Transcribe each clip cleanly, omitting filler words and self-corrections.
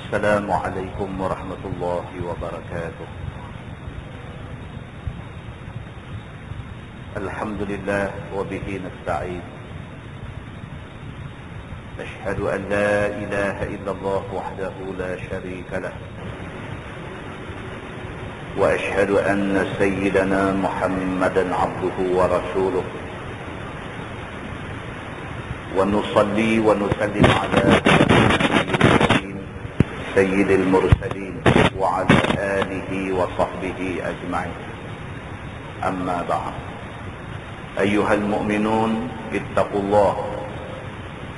السلام عليكم ورحمة الله وبركاته. الحمد لله وبه نستعين. أشهد أن لا إله إلا الله وحده لا شريك له، وأشهد أن سيدنا محمدا عبده ورسوله، ونصلي ونسلم على سيد المرسلين وعلى آله وصحبه أجمعين. أما بعد، أيها المؤمنون اتقوا الله،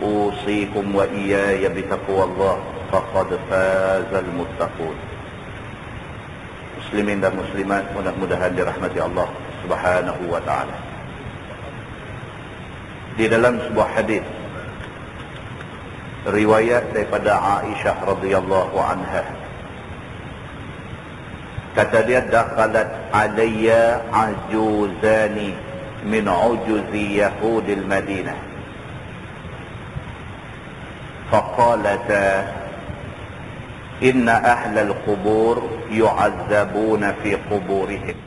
أوصيكم وإياي بتقوى الله، فقد فاز المتقون. Muslimin dan muslimat, mudah-mudahan dirahmati Allah Subhanahu wa ta'ala. Di dalam sebuah hadis riwayat daripada Aisyah radhiyallahu anha, kata dia, dakhalat alayya ajuzani min ujuzi yahudil Madinah faqalata inna ahlal qubur yu'azzabuna fi quburihim.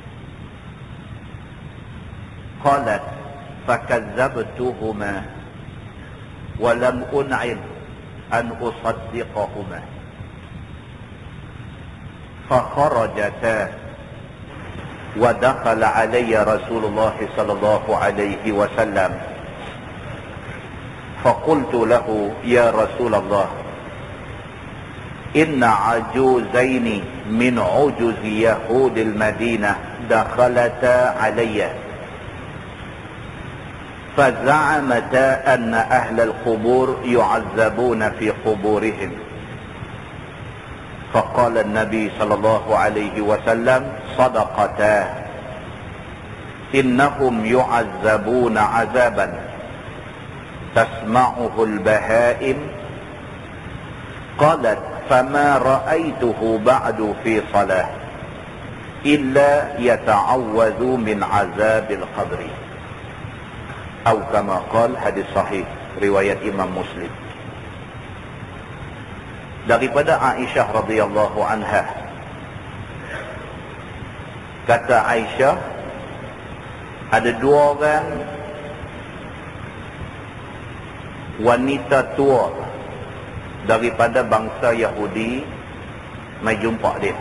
Qalat fakazzabtuhuma wa lam un'im an usaddiqahuma fakharajata wa dakhala alayya Rasulullah sallallahu alaihi wasallam faqultu lahu ya Rasulullah inna ajuzaini min ujuzi yahudil Madinah dakhalata alayya فزعمتا أن أهل القبور يعذبون في قبورهم فقال النبي صلى الله عليه وسلم صدقتا إنهم يعذبون عذابا تسمعه البهائم. قالت فما رأيته بعد في صلاة إلا يتعوذ من عذاب القبر. Atau kama qala, hadis sahih riwayat Imam Muslim. Daripada Aisyah radhiyallahu anha, kata Aisyah, ada dua orang wanita tua daripada bangsa Yahudi mai jumpa dia.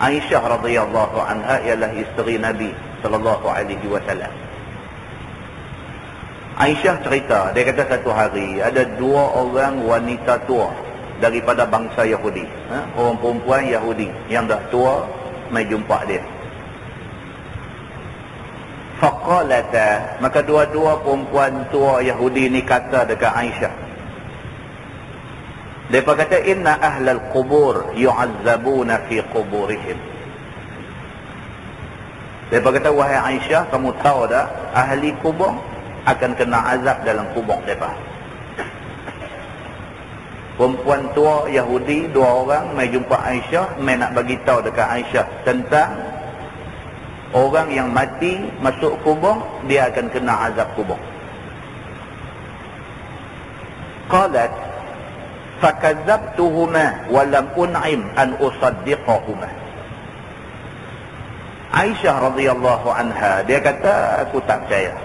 Aisyah radhiyallahu anha ialah isteri Nabi sallallahu alaihi wasallam. Aisyah cerita, dia kata satu hari ada dua orang wanita tua daripada bangsa Yahudi, orang perempuan Yahudi yang dah tua mai jumpa dia. Faqalata, maka dua-dua perempuan tua Yahudi ni kata dekat Aisyah. Mereka kata inna ahlal qubur yu'azzabuna fi quburihim. Mereka kata, wahai Aisyah, kamu tahu tak, ahli kubur akan kena azab dalam kubur mereka. Perempuan tua Yahudi dua orang mai jumpa Aisyah, mai nak bagi tahu dekat Aisyah tentang orang yang mati masuk kubur, dia akan kena azab kubur. Qalat fakazzabtuhuma wa lam un'im an usaddiqahuma. Aisyah radhiyallahu anha, dia kata, aku tak percaya.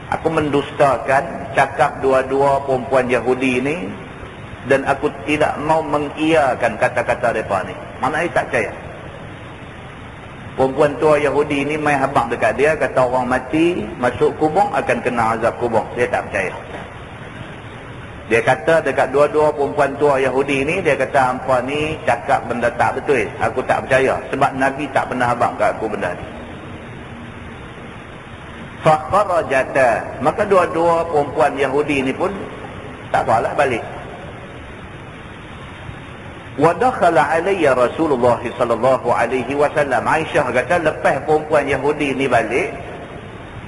Aku mendustakan cakap dua-dua perempuan Yahudi ini, dan aku tidak mau mengiyakan kata-kata mereka ni. Maknanya tak percaya. Perempuan tua Yahudi ini mai habaq dekat dia, kata orang mati masuk kubur akan kena azab kubur. Dia tak percaya. Dia kata dekat dua-dua perempuan tua Yahudi ni, dia kata, hampa ni cakap benda tak betul, aku tak percaya, sebab Nabi tak pernah habaq kat aku benda ni. Fakharajata, maka dua-dua perempuan Yahudi ni pun tak apalah, balik. Wa dakhala alayya Rasulullah sallallahu alaihi wasallam. Aisyah kata, lepas perempuan Yahudi ni balik,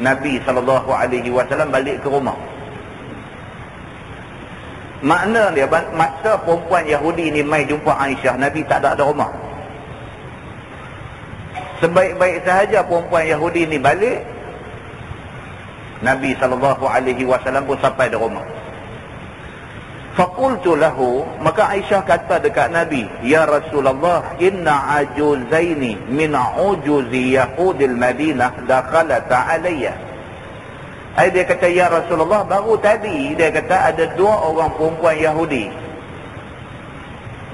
Nabi sallallahu alaihi wasallam balik ke rumah. Makna dia, masa perempuan Yahudi ni mai jumpa Aisyah, Nabi tak ada rumah. Sebaik-baik sahaja perempuan Yahudi ni balik, Nabi SAW pun sampai di rumah. Faqultu lahu, maka Aisyah kata dekat Nabi, ya Rasulullah, inna ajuzaini min ujuzi Yahudil Madinah dakhalata alayya. Dia kata, ya Rasulullah, baru tadi dia kata ada 2 orang perempuan Yahudi.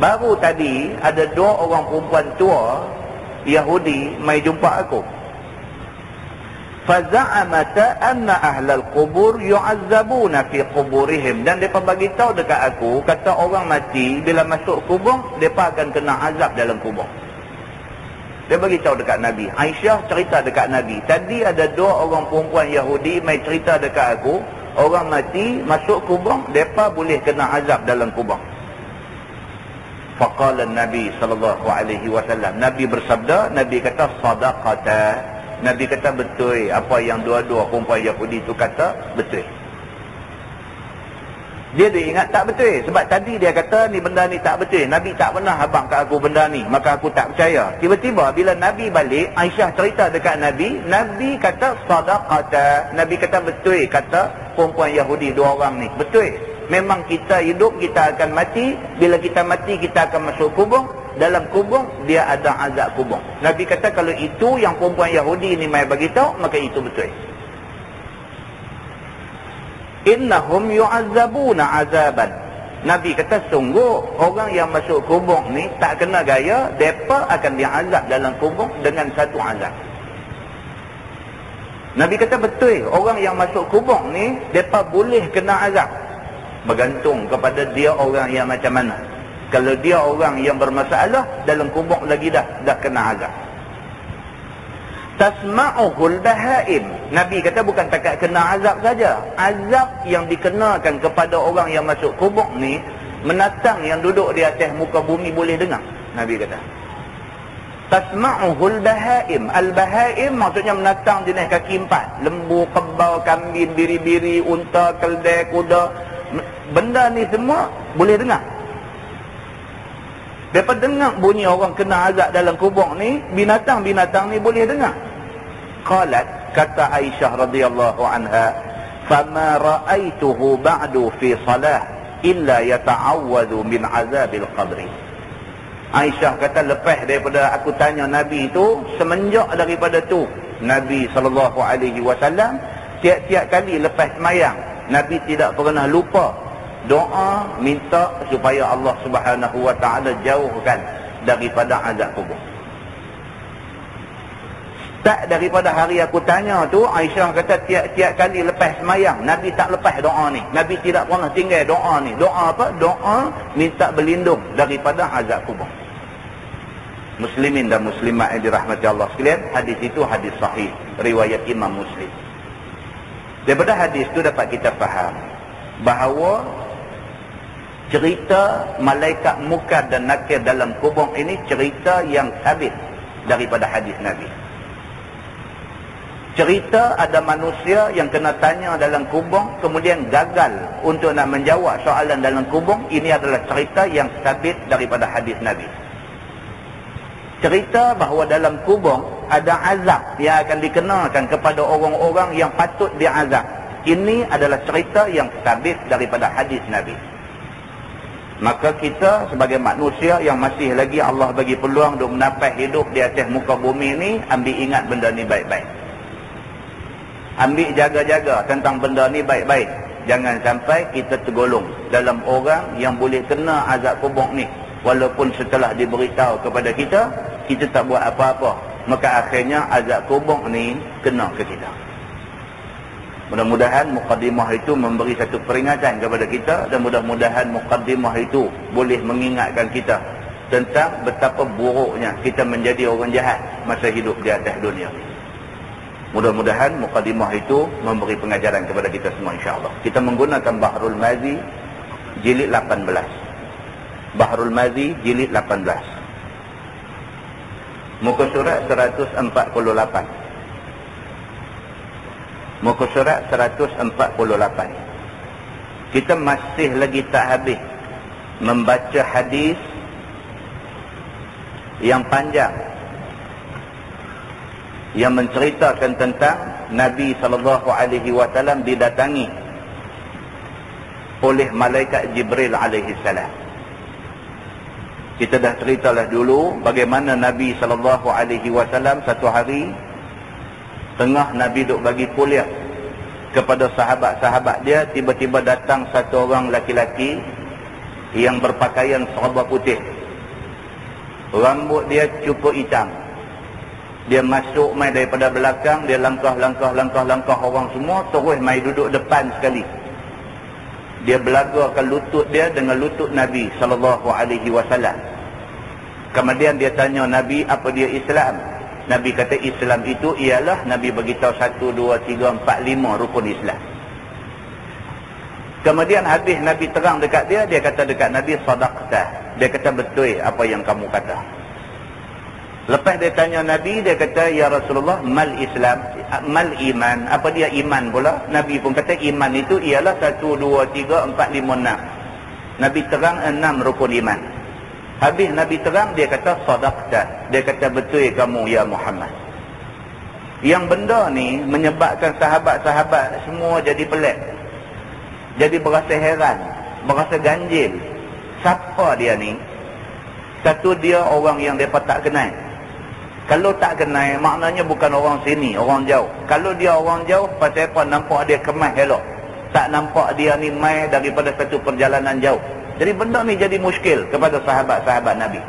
Baru tadi ada 2 orang perempuan tua Yahudi mai jumpa aku. Faza'amata anna ahlal qubur yu'azzabuna fi quburihim. Dan mereka bagi tahu dekat aku, kata orang mati bila masuk kubur, mereka akan kena azab dalam kubur. Dia bagi tahu dekat Nabi. Aisyah cerita dekat Nabi, tadi ada 2 orang perempuan Yahudi mai cerita dekat aku, orang mati masuk kubur, mereka boleh kena azab dalam kubur. Faqala Nabi sallallahu alaihi wasallam, Nabi bersabda, Nabi kata, sadaqata. Nabi kata betul, apa yang 2 perempuan Yahudi itu kata betul. Dia ingat tak betul, sebab tadi dia kata ni benda ni tak betul, Nabi tak pernah abang kat aku benda ni, maka aku tak percaya. Tiba-tiba bila Nabi balik, Aisyah cerita dekat Nabi, Nabi kata sadaqata. Nabi kata betul, kata perempuan Yahudi 2 orang ni betul. Memang kita hidup, kita akan mati. Bila kita mati, kita akan masuk kubur. Dalam kubur, dia ada azab kubur. Nabi kata kalau itu yang perempuan Yahudi ni mai bagi tahu, maka itu betul. Innahum yu'azzabuna azaban. Nabi kata sungguh orang yang masuk kubur ni tak kena gaya, depa akan diazab dalam kubur dengan satu azab. Nabi kata betul, orang yang masuk kubur ni depa boleh kena azab. Bergantung kepada dia orang yang macam mana. Kalau dia orang yang bermasalah, dalam kubur lagi dah kena azab. Tasma'uhul bahaim. Nabi kata bukan takat kena azab saja. Azab yang dikenakan kepada orang yang masuk kubur ni, menatang yang duduk di atas muka bumi boleh dengar. Nabi kata tasma'uhul bahaim. Al-bahaim maksudnya menatang jenis kaki 4. Lembu, kebau, kambing, biri-biri, unta, keldai, kuda. Benda ni semua boleh dengar. Mereka dengar bunyi orang kena azab dalam kubur ni, binatang-binatang ni boleh dengar. Qalat, kata Aisyah radhiyallahu anha, fama ra'aituhu ba'du fi salah illa yata'awwadhu min azabil qabri. Aisyah kata lepas daripada aku tanya Nabi itu, semenjak daripada tu Nabi SAW tiap-tiap kali lepas semayang, Nabi tidak pernah lupa doa minta supaya Allah Subhanahu wa taala jauhkan daripada azab kubur. Tak daripada hari aku tanya tu, Aisyah kata tiap-tiap kali lepas semayang, Nabi tak lepas doa ni. Nabi tidak pernah tinggal doa ni. Doa apa? Doa minta berlindung daripada azab kubur. Muslimin dan muslimat yang dirahmati Allah sekalian, hadis itu hadis sahih, riwayat Imam Muslim. Daripada hadis itu dapat kita faham bahawa cerita malaikat munkar dan nakir dalam kubur ini cerita yang sabit daripada hadis Nabi. Cerita ada manusia yang kena tanya dalam kubur, kemudian gagal untuk nak menjawab soalan dalam kubur. Ini adalah cerita yang sabit daripada hadis Nabi. Cerita bahawa dalam kubur ada azab yang akan dikenakan kepada orang-orang yang patut diazab. Ini adalah cerita yang sabit daripada hadis Nabi. Maka kita sebagai manusia yang masih lagi Allah bagi peluang untuk mendapat hidup di atas muka bumi ni, ambil ingat benda ni baik-baik. Ambil jaga-jaga tentang benda ni baik-baik. Jangan sampai kita tergolong dalam orang yang boleh kena azab kubur ni. Walaupun setelah diberitahu kepada kita, kita tak buat apa-apa. Maka akhirnya azab kubur ni kena ke kita. Mudah-mudahan muqaddimah itu memberi satu peringatan kepada kita, dan mudah-mudahan muqaddimah itu boleh mengingatkan kita tentang betapa buruknya kita menjadi orang jahat masa hidup di atas dunia. Mudah-mudahan muqaddimah itu memberi pengajaran kepada kita semua, insya-Allah. Kita menggunakan Bahrul Mazi jilid 18. Bahrul Mazi jilid 18. Muka surat 148. Muka surat 148. Kita masih lagi tak habis membaca hadis yang panjang yang menceritakan tentang Nabi SAW didatangi oleh malaikat Jibril alaihi salam. Kita dah ceritalah dulu bagaimana Nabi SAW satu hari tengah Nabi duk bagi kuliah kepada sahabat-sahabat dia, tiba-tiba datang satu orang laki-laki yang berpakaian serba putih. Rambut dia cukup hitam. Dia masuk mai daripada belakang, dia langkah orang semua, terus mai duduk depan sekali. Dia belagakan lutut dia dengan lutut Nabi SAW. Kemudian dia tanya Nabi apa dia Islam. Nabi kata Islam itu ialah, Nabi beritahu 1, 2, 3, 4, 5 rukun Islam. Kemudian habis Nabi terang dekat dia, dia kata dekat Nabi, sadaqta. Dia kata betul apa yang kamu kata. Lepas dia tanya Nabi, dia kata ya Rasulullah, mal Islam, mal iman, apa dia iman pula? Nabi pun kata iman itu ialah 1, 2, 3, 4, 5, 6. Nabi terang 6 rukun iman. Habis Nabi terang, dia kata sadaqta. Dia kata betul kamu ya Muhammad. Yang benda ni menyebabkan sahabat-sahabat semua jadi pelik, jadi berasa heran, berasa ganjil. Siapa dia ni? Satu, dia orang yang mereka tak kenal. Kalau tak kenal, maknanya bukan orang sini, orang jauh. Kalau dia orang jauh, pasal apa nampak dia kemas elok, tak nampak dia ni mai daripada satu perjalanan jauh. Jadi benda ni jadi muskil kepada sahabat-sahabat Nabi.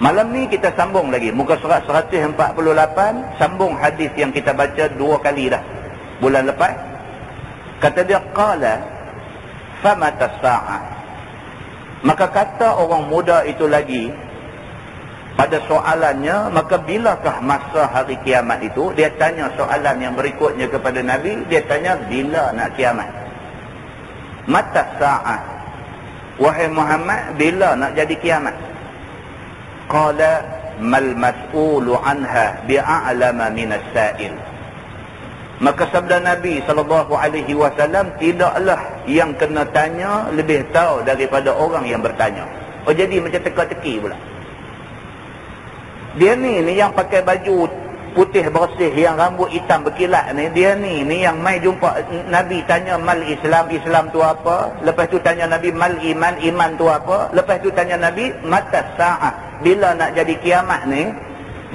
Malam ni kita sambung lagi muka surat 148, sambung hadis yang kita baca 2 kali dah bulan lepas. Kata dia, qala famata sa'ah. Maka kata orang muda itu lagi pada soalannya, maka bilakah masa hari kiamat itu? Dia tanya soalan yang berikutnya kepada Nabi. Dia tanya bila nak kiamat. Mata sa'ah, wahai Muhammad, bila nak jadi kiamat? Qala mal mas'ulu anha bi'a'lama minas sa'il. Maka sabda Nabi SAW, tidaklah yang kena tanya lebih tahu daripada orang yang bertanya. Oh, jadi macam teka-teki pula. Dia ni yang pakai baju putih bersih, yang rambut hitam berkilat ni, dia ni yang mai jumpa Nabi, tanya mal Islam, Islam tu apa? Lepas tu tanya Nabi mal iman, iman tu apa? Lepas tu tanya Nabi mata sa'ah, bila nak jadi kiamat ni?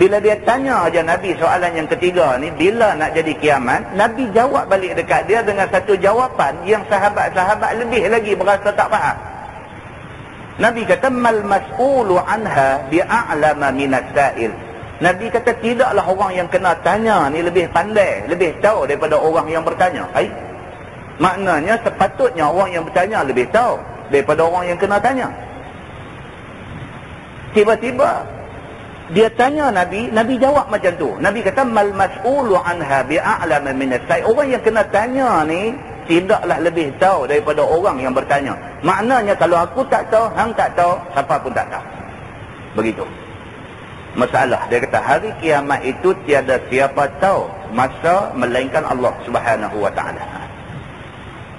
Bila dia tanya aja Nabi soalan yang ketiga ni, bila nak jadi kiamat, Nabi jawab balik dekat dia dengan satu jawapan yang sahabat-sahabat lebih lagi berasa tak faham. Nabi kata mal mas'ulu anha bi'a'lama minas sa'il. Nabi kata tidaklah orang yang kena tanya ni lebih pandai, lebih tahu daripada orang yang bertanya. Maknanya sepatutnya orang yang bertanya lebih tahu daripada orang yang kena tanya. Tiba-tiba dia tanya Nabi, Nabi jawab macam tu. Nabi kata mal mas'ulu anha bi'a'lama minas sa'il. Orang yang kena tanya ni tidaklah lebih tahu daripada orang yang bertanya. Maknanya kalau aku tak tahu, hang tak tahu, siapa pun tak tahu. Begitu masalah. Dia kata hari kiamat itu tiada siapa tahu masa melainkan Allah Subhanahu wa ta'ala.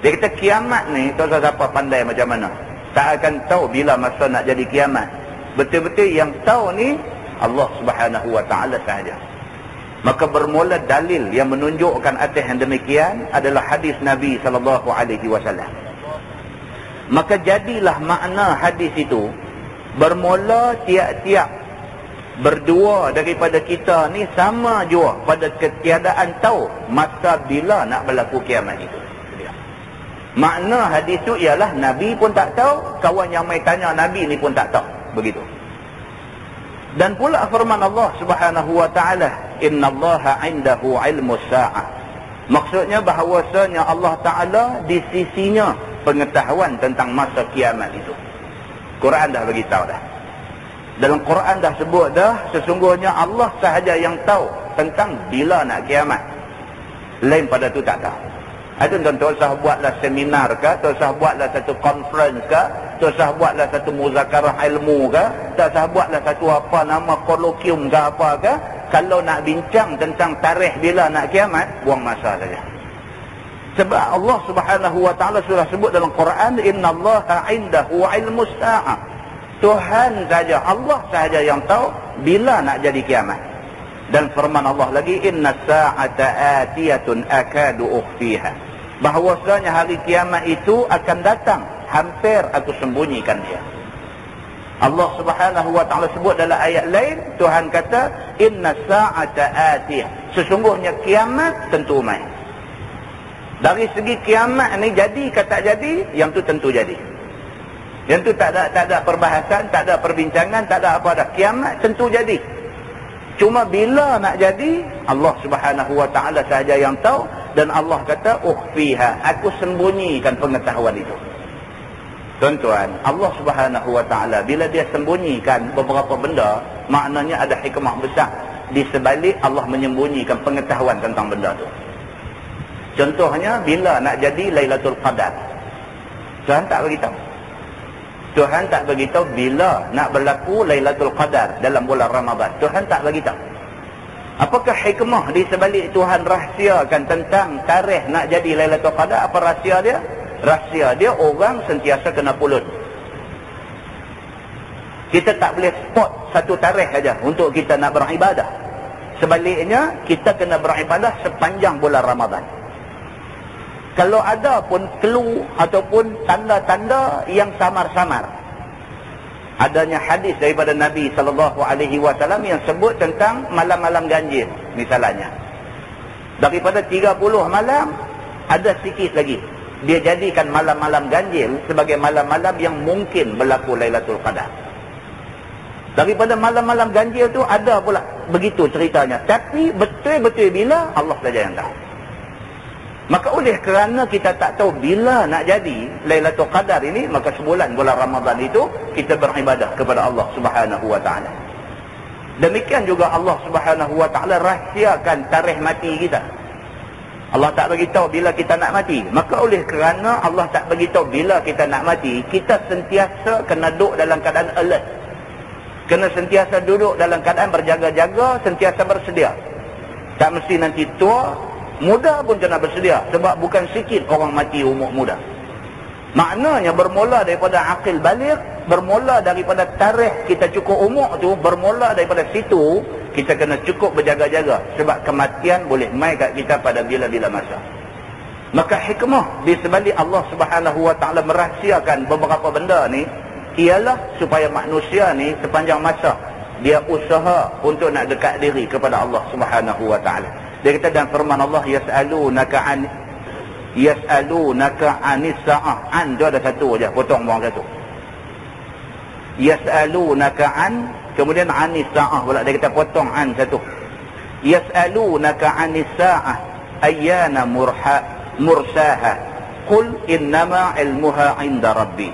Dia kata kiamat ni tak tahu siapa pandai macam mana, tak akan tahu bila masa nak jadi kiamat. Betul-betul yang tahu ni Allah Subhanahu wa ta'ala sahaja. Maka bermula dalil yang menunjukkan atas yang demikian adalah hadis Nabi SAW. Maka jadilah makna hadis itu, bermula tiap-tiap berdua daripada kita ni sama jua pada ketiadaan tahu masa bila nak berlaku kiamat itu. Makna hadis itu ialah Nabi pun tak tahu, kawan yang mai tanya Nabi ni pun tak tahu. Begitu. Dan pula firman Allah Subhanahu wa ta'ala, innallaha 'indahu 'ilmus sa'ah. Maksudnya bahawasanya Allah Ta'ala di sisinya pengetahuan tentang masa kiamat itu. Quran dah bagi tahu dah. Dalam Quran dah sebut dah, sesungguhnya Allah sahaja yang tahu tentang bila nak kiamat. Lain pada tu tak tahu. Itu tak usah buatlah seminar ke, tak usah buatlah satu conference ke, tak usah buatlah satu muzakarah ilmu ke, tak usah buatlah satu apa nama kolokium ke apa ke. Kalau nak bincang tentang tarikh bila nak kiamat, buang masa saja. Sebab Allah Subhanahu wa ta'ala sudah sebut dalam Quran, innallaha 'indahu 'ilmus sa'ah. Tuhan saja, Allah sahaja yang tahu bila nak jadi kiamat. Dan firman Allah lagi, inna sa'ata atiyatun akadu ukhfiha. bahwasanya hari kiamat itu akan datang, hampir aku sembunyikan dia. Allah Subhanahu wa taala sebut dalam ayat lain, Tuhan kata inna sa'ata atiyah, sesungguhnya kiamat tentu mai. Dari segi kiamat ni jadi ke tak jadi, yang tu tentu jadi. Yang tu tak ada perbahasan, tak ada perbincangan, tak ada apa dah. Kiamat tentu jadi. Cuma bila nak jadi, Allah Subhanahu wa taala sahaja yang tahu, dan Allah kata ukhfiha, aku sembunyikan pengetahuan itu. Tuan-tuan, Allah Subhanahu wa taala bila dia sembunyikan beberapa benda, maknanya ada hikmah besar di sebalik Allah menyembunyikan pengetahuan tentang benda tu. Contohnya bila nak jadi Lailatul Qadar, Tuhan tak beritahu. Tuhan tak beritahu bila nak berlaku Lailatul Qadar dalam bulan Ramadan. Tuhan tak beritahu. Apakah hikmah di sebalik Tuhan rahsiakan tentang tarikh nak jadi Lailatul Qadar? Apa rahsia dia? Rahsia dia orang sentiasa kena pulut. Kita tak boleh spot satu tarikh saja untuk kita nak beribadah. Sebaliknya, kita kena beribadah sepanjang bulan Ramadan. Kalau ada pun clue ataupun tanda-tanda yang samar-samar. Adanya hadis daripada Nabi SAW yang sebut tentang malam-malam ganjil misalnya. Daripada 30 malam, ada sikit lagi. Dia jadikan malam-malam ganjil sebagai malam-malam yang mungkin berlaku Lailatul Qadar. Daripada malam-malam ganjil tu ada pula begitu ceritanya. Tapi betul-betul bila, Allah saja yang tahu. Maka oleh kerana kita tak tahu bila nak jadi Lailatul Qadar ini, maka sebulan bulan Ramadan itu kita beribadah kepada Allah Subhanahu wa taala. Demikian juga Allah Subhanahu wa taala rahsiakan tarikh mati kita. Allah tak beritahu bila kita nak mati. Maka oleh kerana Allah tak beritahu bila kita nak mati, kita sentiasa kena duduk dalam keadaan alert. Kena sentiasa duduk dalam keadaan berjaga-jaga, sentiasa bersedia. Tak mesti nanti tua, muda pun kena bersedia. Sebab bukan sikit orang mati umur muda. Maknanya bermula daripada akil balik, bermula daripada tarikh kita cukup umur tu, bermula daripada situ, kita kena cukup berjaga-jaga. Sebab kematian boleh mai kat kita pada bila-bila masa. Maka hikmah di sebalik Allah Subhanahu wa taala merahsiakan beberapa benda ni, ialah supaya manusia ni sepanjang masa dia usaha untuk nak dekat diri kepada Allah Subhanahu wa taala. Dia kata dalam firman Allah, yas'alunaka anis sa'ah. An tu ada satu aja, potong buang satu. Yas'alunaka an, kemudian anis sa'ah pula dia kata potong an satu. Yas'alunaka anis sa'ah ayyana mursaha qul innama ilmuha 'inda rabbi.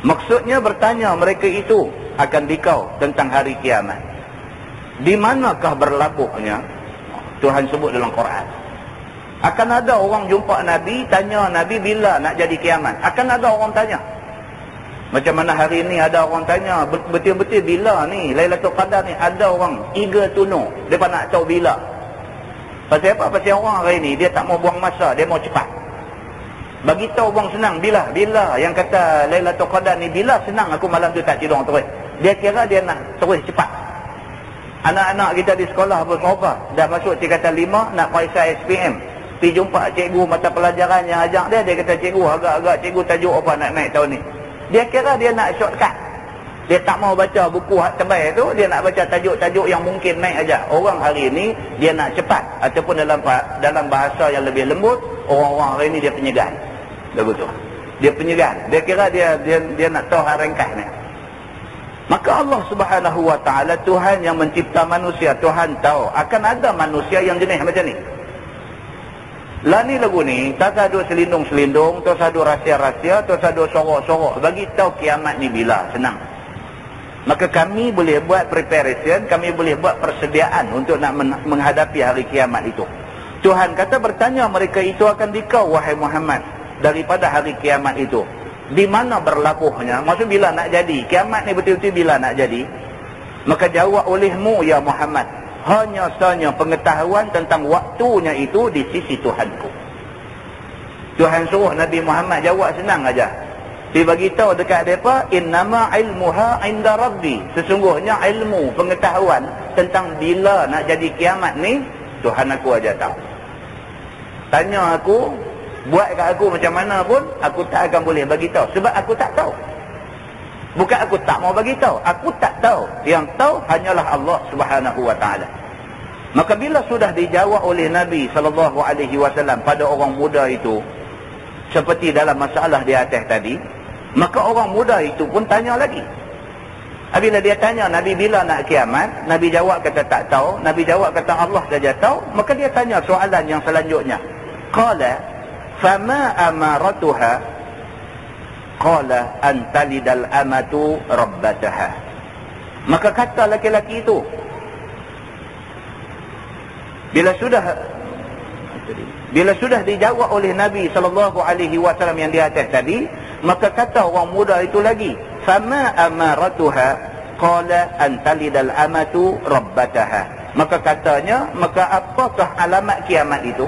Maksudnya bertanya mereka itu akan dikau tentang hari kiamat. Di manakah berlabuhnya? Tuhan sebut dalam Quran. Akan ada orang jumpa Nabi, tanya Nabi bila nak jadi kiamat. Akan ada orang tanya. Macam mana hari ni ada orang tanya, betul-betul bila ni Lailatul Qadar ni, ada orang eager to know. Mereka nak tahu bila. Pasal apa? Pasal orang hari ni dia tak mau buang masa, dia mau cepat. Bagi tahu orang senang, bila yang kata Lailatul Qadar ni bila, senang aku malam tu tak tidur terus. Dia kira dia nak terus cepat. Anak-anak kita di sekolah pun apa? Dah masuk tingkatan 5 nak periksa SPM. Pergi jumpa cikgu mata pelajaran yang ajak dia, dia kata cikgu agak-agak cikgu tajuk apa nak naik tahun ni. Dia kira dia nak shortcut. Dia tak mau baca buku hak tebal tu, dia nak baca tajuk-tajuk yang mungkin naik aja. Orang hari ni dia nak cepat, ataupun dalam bahasa yang lebih lembut, orang-orang hari ni dia penyegan. Dah betul. Dia penyegan. Dia kira dia nak tahu hak ringkas ni. Maka Allah Subhanahu wa taala, Tuhan yang mencipta manusia, Tuhan tahu akan ada manusia yang jenis macam ni. Lah ni lagu ni, tak ada selindung-selindung, tak ada rahsia-rahsia, tak ada sorok-sorok. Bagi tahu kiamat ni bila, senang. Maka kami boleh buat preparation, kami boleh buat persediaan untuk nak menghadapi hari kiamat itu. Tuhan kata bertanya mereka itu akan dikau, wahai Muhammad, daripada hari kiamat itu. Di mana berlabuhnya? Maksud bila nak jadi? Kiamat ni betul-betul bila nak jadi? Maka jawab olehmu ya Muhammad, hanya sahaja pengetahuan tentang waktunya itu di sisi Tuhanku. Tuhan suruh Nabi Muhammad jawab senang aja. Dia bagi tahu dekat depa, innama ilmuha 'inda rabbi. Sesungguhnya ilmu, pengetahuan tentang bila nak jadi kiamat ni, Tuhan aku aja tahu. Tanya aku, Buat kat aku macam mana pun, aku tak akan boleh bagi tahu. Sebab aku tak tahu. Bukan aku tak mau bagi tahu, aku tak tahu. Yang tahu hanyalah Allah Subhanahu wa taala. Maka bila sudah dijawab oleh Nabi SAW pada orang muda itu, seperti dalam masalah di atas tadi, maka orang muda itu pun tanya lagi. Bila dia tanya Nabi bila nak kiamat, Nabi jawab kata tak tahu, Nabi jawab kata Allah saja tahu, maka dia tanya soalan yang selanjutnya. Qala fama amaratuha? Qala an talidal amatu rabbataha. Maka kata laki-laki itu, bila sudah dijawab oleh Nabi SAW yang di atas tadi, maka kata orang muda itu lagi, fama amaratuha? Qala an talidal amatu rabbataha. Maka katanya, maka apakah alamat kiamat itu?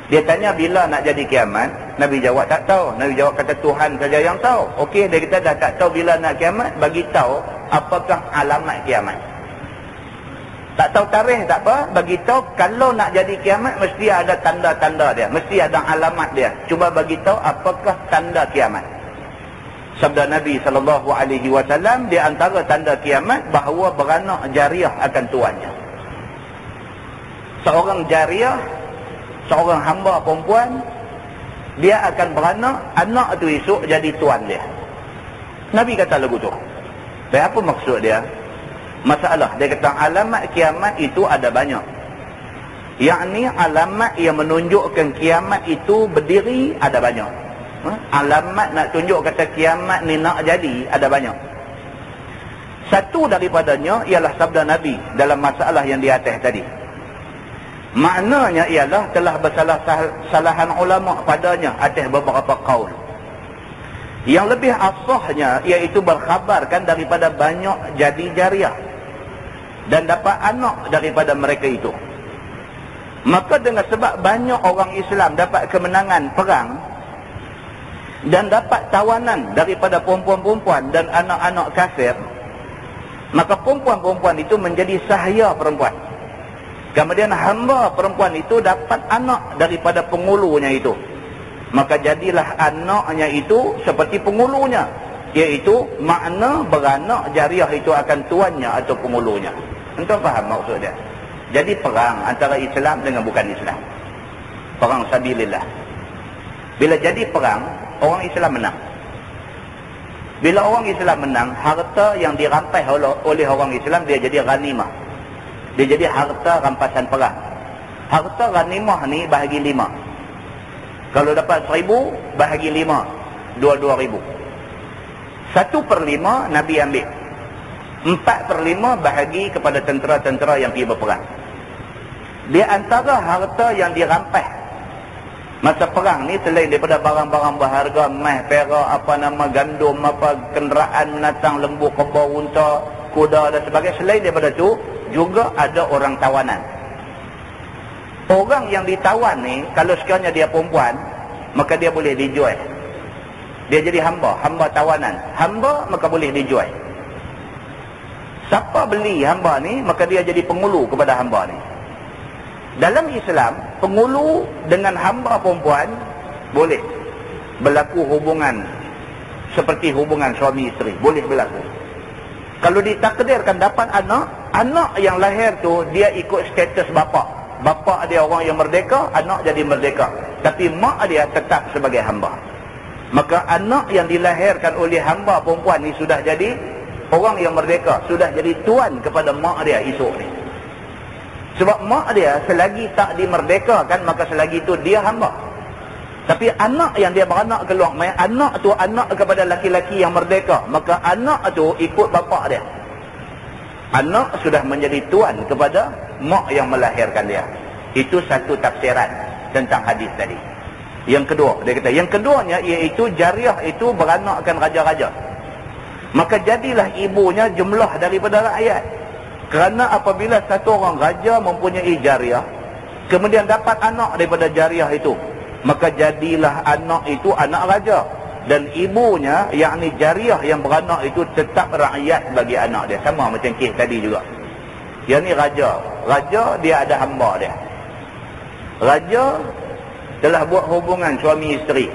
Dia tanya bila nak jadi kiamat, Nabi jawab tak tahu. Nabi jawab kata Tuhan saja yang tahu. Okey, dia kata dah tak tahu bila nak kiamat, bagi tahu apakah alamat kiamat. Tak tahu tarikh tak apa, bagi tahu kalau nak jadi kiamat mesti ada tanda-tanda dia, mesti ada alamat dia. Cuba bagi tahu apakah tanda kiamat. Sabda Nabi SAW, di antara tanda kiamat bahawa beranak jariah akan tuannya. Seorang jariah, seorang hamba perempuan, dia akan beranak, anak tu esok jadi tuan dia. Nabi kata lagu tu. Baik, apa maksud dia? Masalah, dia kata alamat kiamat itu ada banyak. Yakni alamat yang menunjukkan kiamat itu berdiri ada banyak. Alamat nak tunjuk kata kiamat ni nak jadi ada banyak. Satu daripadanya ialah sabda Nabi dalam masalah yang di atas tadi. Maknanya ialah telah bersalahan ulama padanya atas beberapa qaul. Yang lebih asahnya iaitu berkhabarkan daripada banyak jadi jariah dan dapat anak daripada mereka itu. Maka dengan sebab banyak orang Islam dapat kemenangan perang dan dapat tawanan daripada perempuan-perempuan dan anak-anak kafir, maka perempuan-perempuan itu menjadi sahaya perempuan. Kemudian hamba perempuan itu dapat anak daripada pengulunya itu. Maka jadilah anaknya itu seperti pengulunya, iaitu makna beranak jariah itu akan tuannya atau pengulunya. Entah faham maksud dia? Jadi perang antara Islam dengan bukan Islam, perang sabilillah. Bila jadi perang, orang Islam menang. Bila orang Islam menang, harta yang dirampas oleh orang Islam dia jadi ghanimah. Dia jadi harta rampasan perang. Harta ghanimah ni bahagi 5. Kalau dapat 1,000, bahagi 5, 2,000. 1/5 Nabi ambil. 4/5 bahagi kepada tentera-tentera yang pergi berperang. Di antara harta yang dirampas masa perang ni, selain daripada barang-barang berharga, emas, perak, gandum, kenderaan binatang, lembu, kerbau, unta, kuda dan sebagainya, selain daripada tu juga ada orang tawanan. Orang yang ditawan ni, kalau sekiranya dia perempuan, maka dia boleh dijual. Dia jadi hamba tawanan. Hamba maka boleh dijual. Siapa beli hamba ni, maka dia jadi pengulu kepada hamba ni. Dalam Islam, pengulu dengan hamba perempuan boleh berlaku hubungan seperti hubungan suami isteri, boleh berlaku. Kalau ditakdirkan dapat anak, anak yang lahir tu dia ikut status bapa. Bapa dia orang yang merdeka, anak jadi merdeka. Tapi mak dia tetap sebagai hamba. Maka anak yang dilahirkan oleh hamba perempuan ni sudah jadi orang yang merdeka, sudah jadi tuan kepada mak dia esok ni. Sebab mak dia selagi tak dimerdekakan, maka selagi itu dia hamba. Tapi anak yang dia beranak keluar, anak tu anak kepada laki-laki yang merdeka, maka anak tu ikut bapa dia. Anak sudah menjadi tuan kepada mak yang melahirkan dia. Itu satu tafsiran tentang hadis tadi. Yang kedua, dia kata, yang keduanya iaitu jariah itu beranakkan raja-raja. Maka jadilah ibunya jumlah daripada rakyat. Kerana apabila satu orang raja mempunyai jariah, kemudian dapat anak daripada jariah itu, maka jadilah anak itu anak raja. Dan ibunya, yakni jariah yang beranak itu tetap rakyat bagi anak dia. Sama macam kes tadi juga. Yang ni raja. Raja dia ada hamba dia. Raja telah buat hubungan suami isteri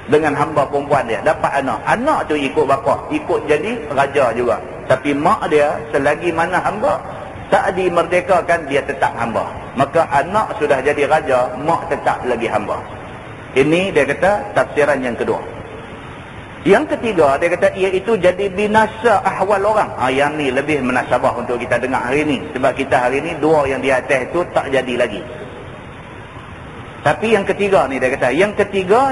dengan hamba perempuan dia, dapat anak. Anak tu ikut bapa, ikut jadi raja juga. Tapi mak dia selagi mana hamba tak dimerdekakan, dia tetap hamba. Maka anak sudah jadi raja, mak tetap lagi hamba. Ini dia kata tafsiran yang kedua. Yang ketiga, dia kata iaitu jadi binasa ahwal orang. Yang ni lebih menasabah untuk kita dengar hari ni. Sebab kita hari ni dua yang di atas itu tak jadi lagi. Tapi yang ketiga ni dia kata,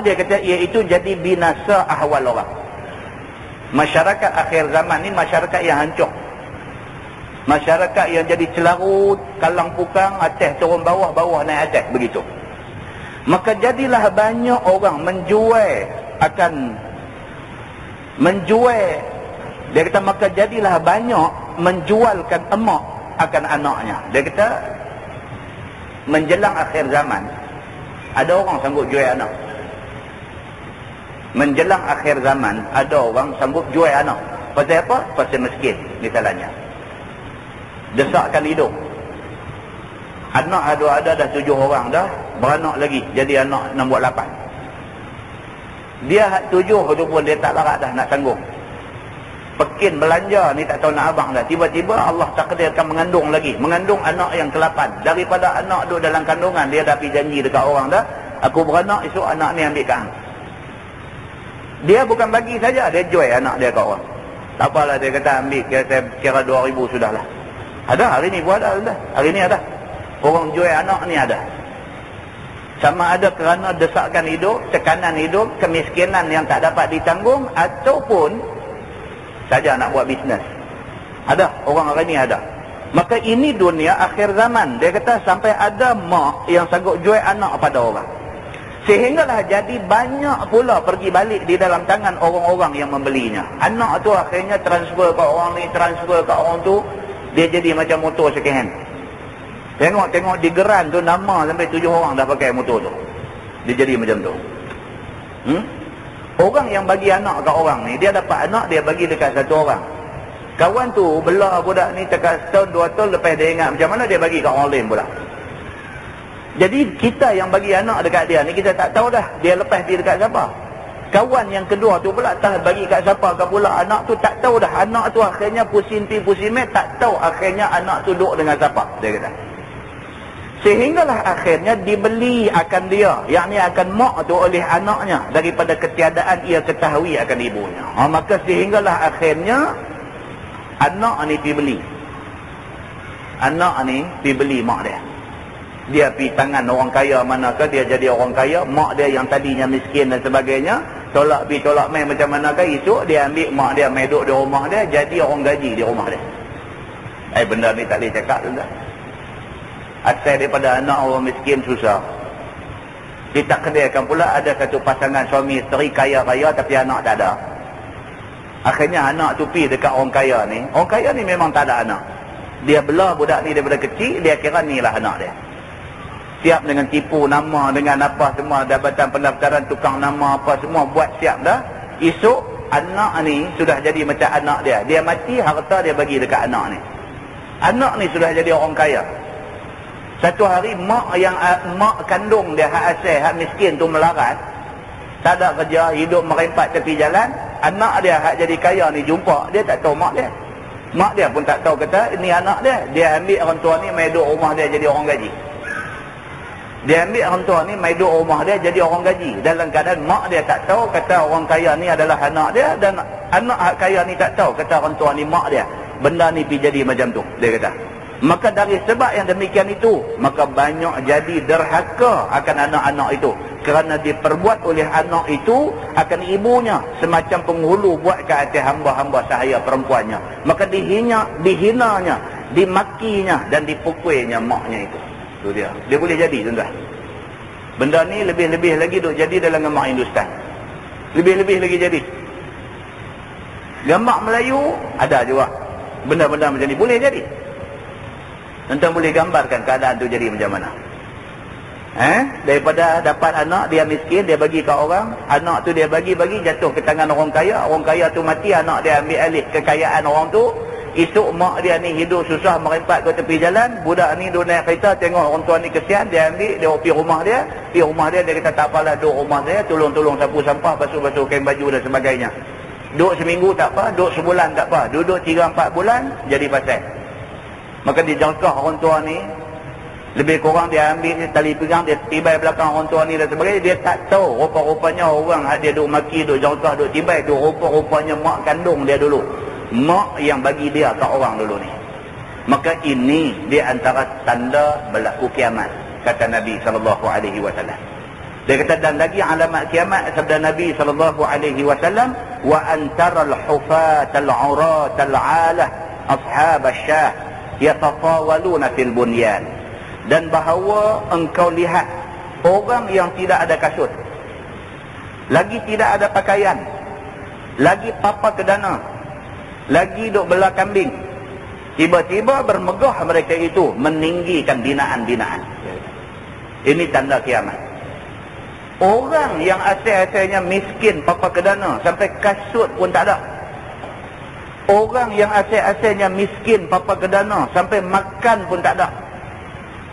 dia kata iaitu jadi binasa ahwal orang. Masyarakat akhir zaman ni masyarakat yang hancur. Masyarakat yang jadi celarut, kalang pukang, atas turun bawah, bawah naik atas, begitu. Maka jadilah banyak orang dia kata maka jadilah banyak menjualkan emak akan anaknya. Dia kata menjelang akhir zaman ada orang sanggup jual anak. Menjelang akhir zaman ada orang sanggup jual anak. Pasal apa? Pasal miskin misalnya. Desakkan hidup. Anak ada dah 7 orang dah, beranak lagi jadi anak nombor 8. Dia 7 tu pun dia tak larat dah nak tanggung. Pekin belanja ni tak tahu nak abang dah. Tiba-tiba Allah takdirkan mengandung lagi. Mengandung anak yang ke-8. Daripada anak duduk dalam kandungan, dia dah pergi janji dekat orang dah, aku beranak, esok anak ni ambil kat hang. Dia bukan bagi saja, dia jual anak dia kat orang. Tak apalah, dia kata ambil, kira 2,000 sudahlah. Ada, hari ni pun ada. Hari ni ada. Orang jual anak ni ada. Sama ada kerana desakan hidup, tekanan hidup, kemiskinan yang tak dapat ditanggung, ataupun saja nak buat bisnes. Ada, orang hari ni ada. Maka ini dunia akhir zaman. Dia kata sampai ada mak yang sanggup jual anak pada orang. Sehinggalah jadi banyak pula pergi balik di dalam tangan orang-orang yang membelinya. Anak tu akhirnya transfer ke orang ni, transfer ke orang tu. Dia jadi macam motor second hand. Tengok di geran tu nama sampai 7 orang dah pakai motor tu. Dia jadi macam tu. Orang yang bagi anak kat orang ni, dia dapat anak, dia bagi dekat satu orang. Kawan tu bela budak ni tekat setahun 2 tahun, lepas dia ingat macam mana dia bagi kat orang lain pula. Jadi kita yang bagi anak dekat dia ni, kita tak tahu dah dia lepas pergi dekat siapa. Kawan yang kedua tu pula tak bagi kat siapa ke pula. Anak tu tak tahu dah. Anak tu akhirnya pusing pi pusing met, tak tahu akhirnya anak tu duduk dengan siapa, dia kata. Sehinggalah akhirnya dibeli akan dia, yakni akan mak tu oleh anaknya, daripada ketiadaan ia ketahui akan ibunya. Maka sehinggalah akhirnya anak ni pergi beli. Anak ni pergi beli mak dia. Dia pergi tangan orang kaya manakah, dia jadi orang kaya. Mak dia yang tadinya miskin dan sebagainya, tolak pergi tolak main macam manakah, esok dia ambil mak dia main duduk di rumah dia, jadi orang gaji di rumah dia. Benda ni tak boleh cakap tuan. Asal daripada anak orang miskin susah. Ditakdirkan pula ada satu pasangan suami isteri kaya-kaya tapi anak tak ada. Akhirnya anak tu pergi dekat orang kaya ni. Orang kaya ni memang tak ada anak. Dia belah budak ni daripada kecil, dia kira ni lah anak dia. Siap dengan tipu nama, dengan apa semua, jabatan pendaftaran, tukang nama apa semua, buat siap dah. Esok anak ni sudah jadi macam anak dia. Dia mati, harta dia bagi dekat anak ni. Anak ni sudah jadi orang kaya. Satu hari mak kandung dia hak asal, hak miskin tu melarat, tak ada kerja, hidup merempat tepi jalan. Anak dia hak jadi kaya ni jumpa, dia tak tahu mak dia. Mak dia pun tak tahu, kata ini anak dia. Dia ambil orang tua ni mai duduk rumah dia jadi orang gaji. Dia ambil orang tua ni mai duduk rumah dia jadi orang gaji. Dalam keadaan mak dia tak tahu, kata orang kaya ni adalah anak dia, dan anak hak kaya ni tak tahu, kata orang tua ni mak dia. Benda ni pergi jadi macam tu, dia kata. Maka dari sebab yang demikian itu, maka banyak jadi derhaka akan anak-anak itu. Kerana diperbuat oleh anak itu akan ibunya semacam penghulu buat ke atas hamba-hamba sahaya perempuannya. Maka dihinanya, dimakinya dan dipukulnya maknya itu. Itu dia. Dia boleh jadi tuan-tuan. Benda ni lebih-lebih lagi duk jadi dalam gambar Hindustan. Lebih-lebih lagi jadi. Gambar Melayu ada juga. Benda-benda macam ni boleh jadi. Tuan-tuan boleh gambarkan keadaan tu jadi macam mana? Daripada dapat anak, dia miskin, dia bagi ke orang. Anak tu dia bagi jatuh ke tangan orang kaya. Orang kaya tu mati, anak dia ambil alih kekayaan orang tu. Esok mak dia ni hidup susah merempat ke tepi jalan, budak ni duduk naik kereta, tengok orang tua ni kesian, dia ambil, dia pergi rumah dia, dia kata tak apalah, duduk rumah saya, tolong-tolong sapu sampah, basuh-basuh kain baju dan sebagainya. Duduk seminggu tak apa, duduk sebulan tak apa, duduk 3-4 bulan jadi pasal. Maka dijelkah orang tua ni, lebih kurang dia ambil tali pegang, dia tibai belakang orang tua ni dan sebagainya. Dia tak tahu rupa-rupanya orang dia duk maki, duk jelkah, duk tibai tu rupa-rupanya mak kandung dia dulu, mak yang bagi dia kat orang dulu ni. Maka ini di antara tanda berlaku kiamat, kata Nabi SAW. Dia kata, dan lagi alamat kiamat, sabda Nabi SAW, wa antaral hufatal uratal alah ashab asyah yatatawaluna fil bunyan. Dan bahawa engkau lihat orang yang tidak ada kasut, lagi tidak ada pakaian, lagi papa kedana, lagi duk bela kambing, tiba-tiba bermegah mereka itu meninggikan binaan-binaan. Ini tanda kiamat. Orang yang asal-asalnya miskin papa kedana, sampai kasut pun tak ada. Orang yang asal-asalnya miskin papa kedana, sampai makan pun tak ada.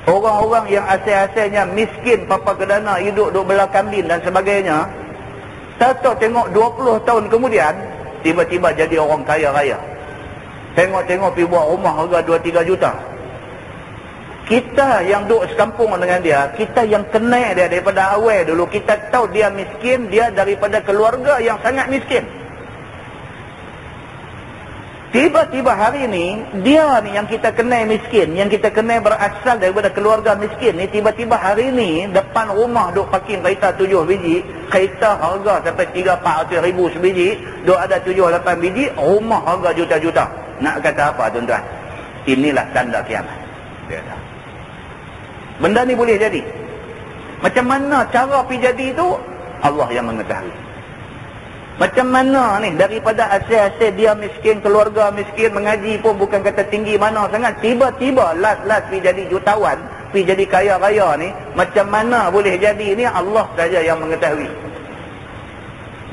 Orang-orang yang asal-asalnya miskin papa kedana, hidup duk bela kambing dan sebagainya, tahu tengok 20 tahun kemudian tiba-tiba jadi orang kaya raya. Tengok-tengok pergi buat rumah harga 2-3 juta. Kita yang duduk sekampung dengan dia, kita yang kenal dia daripada awal dulu, kita tahu dia miskin, dia daripada keluarga yang sangat miskin. Tiba-tiba hari ni, dia ni yang kita kenal miskin, yang kita kenal berasal daripada keluarga miskin ni, tiba-tiba hari ni depan rumah duk parking kereta 7 biji, kereta harga sampai 300-400 ribu sebiji, duk ada 7-8 biji, rumah harga juta-juta. Nak kata apa tuan-tuan? Inilah tanda kiamat. Benda ni boleh jadi. Macam mana cara pergi jadi tu? Allah yang mengetahui. Macam mana ni, daripada asal-asal dia miskin, keluarga miskin, mengaji pun bukan kata tinggi mana sangat, tiba-tiba last pergi jadi jutawan, pergi jadi kaya raya ni, macam mana boleh jadi ni? Allah saja yang mengetahui.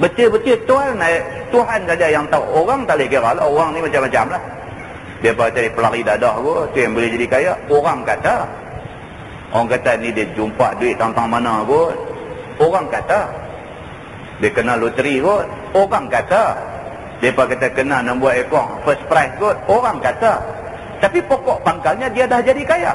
Betul-betul Tuhan saja yang tahu. Orang tak boleh kira lah, orang ni macam-macam lah. Dia jadi pelari dadah kot, tu yang boleh jadi kaya. Orang kata ni dia jumpa duit tang-tang mana kot, orang kata. Dia kena loteri kot, orang kata. Mereka kata kena nombor ekor first prize kot, orang kata. Tapi pokok pangkalnya dia dah jadi kaya.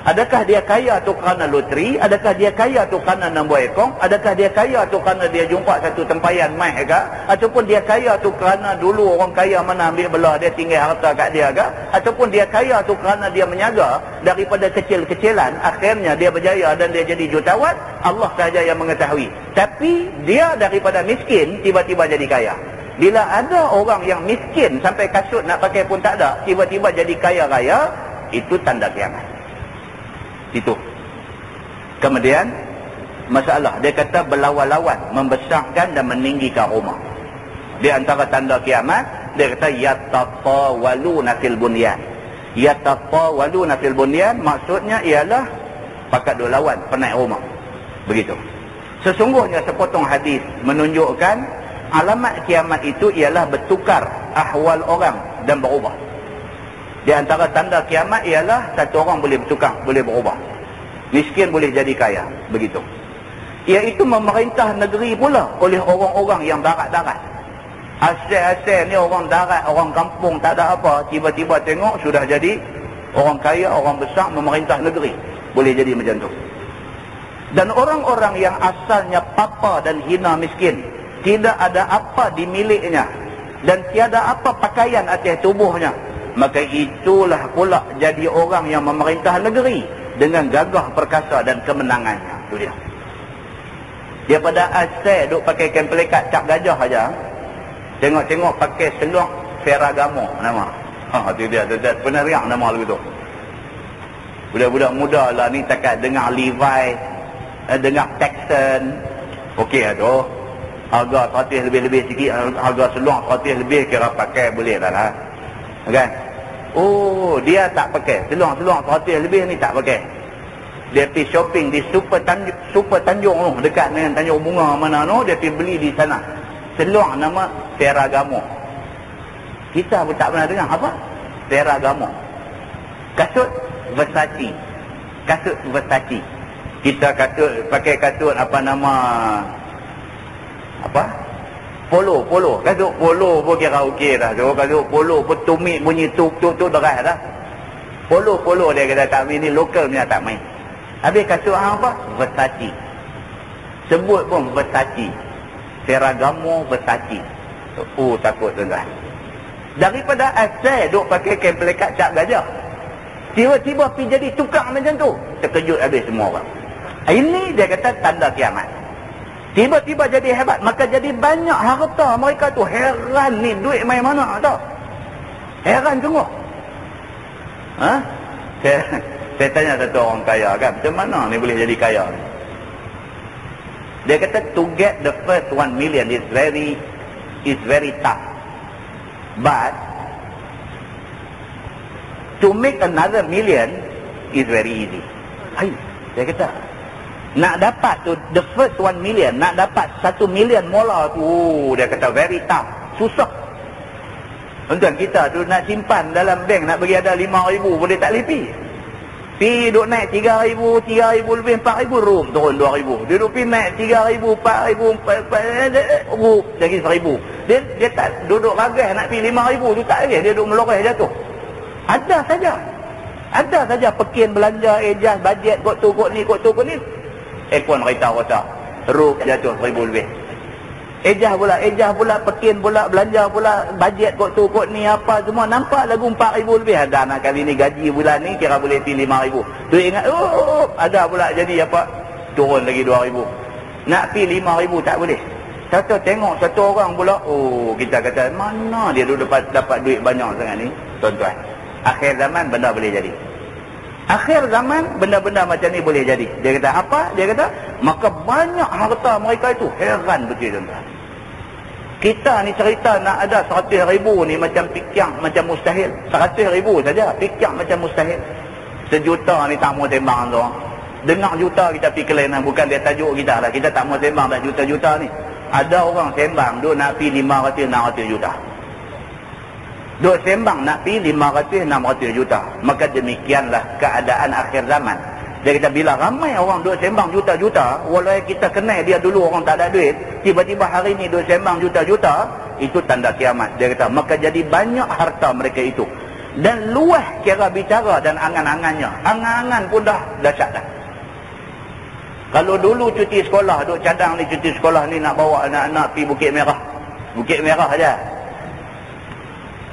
Adakah dia kaya tu kerana loteri? Adakah dia kaya tu kerana nombor ekor? Adakah dia kaya tu kerana dia jumpa satu tempayan mai ke? Ataupun dia kaya tu kerana dulu orang kaya mana ambil belah dia tinggal harta kat dia ke? Ataupun dia kaya tu kerana dia menyaga daripada kecil-kecilan, akhirnya dia berjaya dan dia jadi jutawan? Allah sahaja yang mengetahui. Tapi dia daripada miskin tiba-tiba jadi kaya. Bila ada orang yang miskin sampai kasut nak pakai pun tak ada, tiba-tiba jadi kaya raya, itu tanda kiamat. Itu. Kemudian masalah, dia kata berlawan-lawan, membesarkan dan meninggikan rumah. Di antara tanda kiamat, dia kata yatatawaluna fil bunyan. Yatatawaluna fil bunyan maksudnya ialah pakat duk lawan penaik rumah. Begitu. Sesungguhnya sepotong hadis menunjukkan alamat kiamat itu ialah bertukar ahwal orang dan berubah. Di antara tanda kiamat ialah satu orang boleh bertukar, boleh berubah. Miskin boleh jadi kaya, begitu. Iaitu memerintah negeri pula oleh orang-orang yang darat-darat. Asal-asal ni orang darat, orang kampung, tak ada apa, tiba-tiba tengok sudah jadi orang kaya, orang besar, memerintah negeri. Boleh jadi macam tu. Dan orang-orang yang asalnya papa dan hina miskin, tidak ada apa di miliknya dan tiada apa pakaian atas tubuhnya, maka itulah pula jadi orang yang memerintah negeri dengan gagah perkasa dan kemenangannya. Itu dia. Dia pada asal duk pakai kain pelikat cap gajah aja. Tengok-tengok pakai seluar Ferragamo nama. Itu dia. Pernah riak nama lagu tu. Budak-budak muda lah ni takat dengar Levi's, dengar Texan. Okey lah tu. Harga 100 lebih-lebih sikit, harga seluar 100 lebih kira pakai boleh dah lah. Kan? Oh, dia tak pakai. Seluar-seluar 100 lebih ni tak pakai. Dia pergi shopping di Super Tanjung tu, dekat dengan Tanjung Bunga mana tu, dia pergi beli di sana. Seluar nama Ferragamo. Kita pun tak pernah dengar. Apa? Ferragamo. Kasut Versace. Kasut Versace. Kita pakai kasut apa nama, apa? Polo. Kasut polo pun kira okey dah. Kasut polo pun tumit bunyi tuk deras dah. Polo dia kata tak main ni, lokal punya tak main. Habis kasut apa? Versace. Sebut pun Versace. Ferragamo Versace. Oh, takut tuan-tuan. Daripada asal duk pakai kain pelekat cap gajah, tiba-tiba pergi jadi tukang macam tu. Terkejut habis semua orang. Ini dia kata tanda kiamat. Tiba-tiba jadi hebat, maka jadi banyak harta mereka tu. Heran ni duit main mana tau. Heran sungguh. Saya tanya satu orang kaya kan, macam mana ni boleh jadi kaya ni? Dia kata to get the first 1 million is very tough. But to make another million is very easy. Hai, dia kata nak dapat tu the first 1 million, nak dapat 1 million mula tu, dia kata very tough, susah. Tuan kita tu nak simpan dalam bank, nak bagi ada 5,000 boleh tak lipi. Pi duk naik 3,000 lebih 4,000 rum turun 2,000. Dia duk pi naik 3,000 4,000 lagi 1,000. Dia tak duduk ragas nak pi 5,000 tu tak lagi, dia duduk meloreh jatuh. Ada saja pekin belanja, ejas, bajet, kot tu kot ni. Pun kereta rosak, roof jatuh 1,000 lebih. Ejah pula, pekin pula, belanja pula, bajet kot tu kot ni apa semua, nampak lagu 4,000 lebih. Ada anak kali ni gaji bulan ni kira boleh pi 5,000. Tu ingat ada pula jadi apa, turun lagi 2,000. Nak pi 5,000 tak boleh. Satu tengok satu orang pula, kita kata mana dia dulu dapat duit banyak sangat ni. Tuan-tuan, akhir zaman benda boleh jadi. Akhir zaman benda-benda macam ni boleh jadi. Dia kata apa? Dia kata maka banyak harta mereka itu. Heran betul tuan-tuan. Kita ni cerita nak ada 100,000 ni macam pikyang, macam mustahil. 100,000 saja, pikyang macam mustahil. 1,000,000 ni tak mau sembang tu. Dengar juta kita pergi kelainan, bukan dia tajuk kita lah. Kita tak mau sembang dah juta-juta ni. Ada orang sembang duk nak pergi 500-600 juta. Duk sembang nak pergi 500-600 juta. Maka demikianlah keadaan akhir zaman. Dia kata bila ramai orang duk sembang juta-juta, walau kita kenal dia dulu orang tak ada duit, tiba-tiba hari ni duk sembang juta-juta, itu tanda kiamat. Dia kata maka jadi banyak harta mereka itu. Dan luas kira bicara dan angan-angannya. Angan-angan pun dah dahsyat dah. Kalau dulu cuti sekolah, duk cadang ni cuti sekolah ni nak bawa anak-anak pergi Bukit Merah. Bukit Merah aja.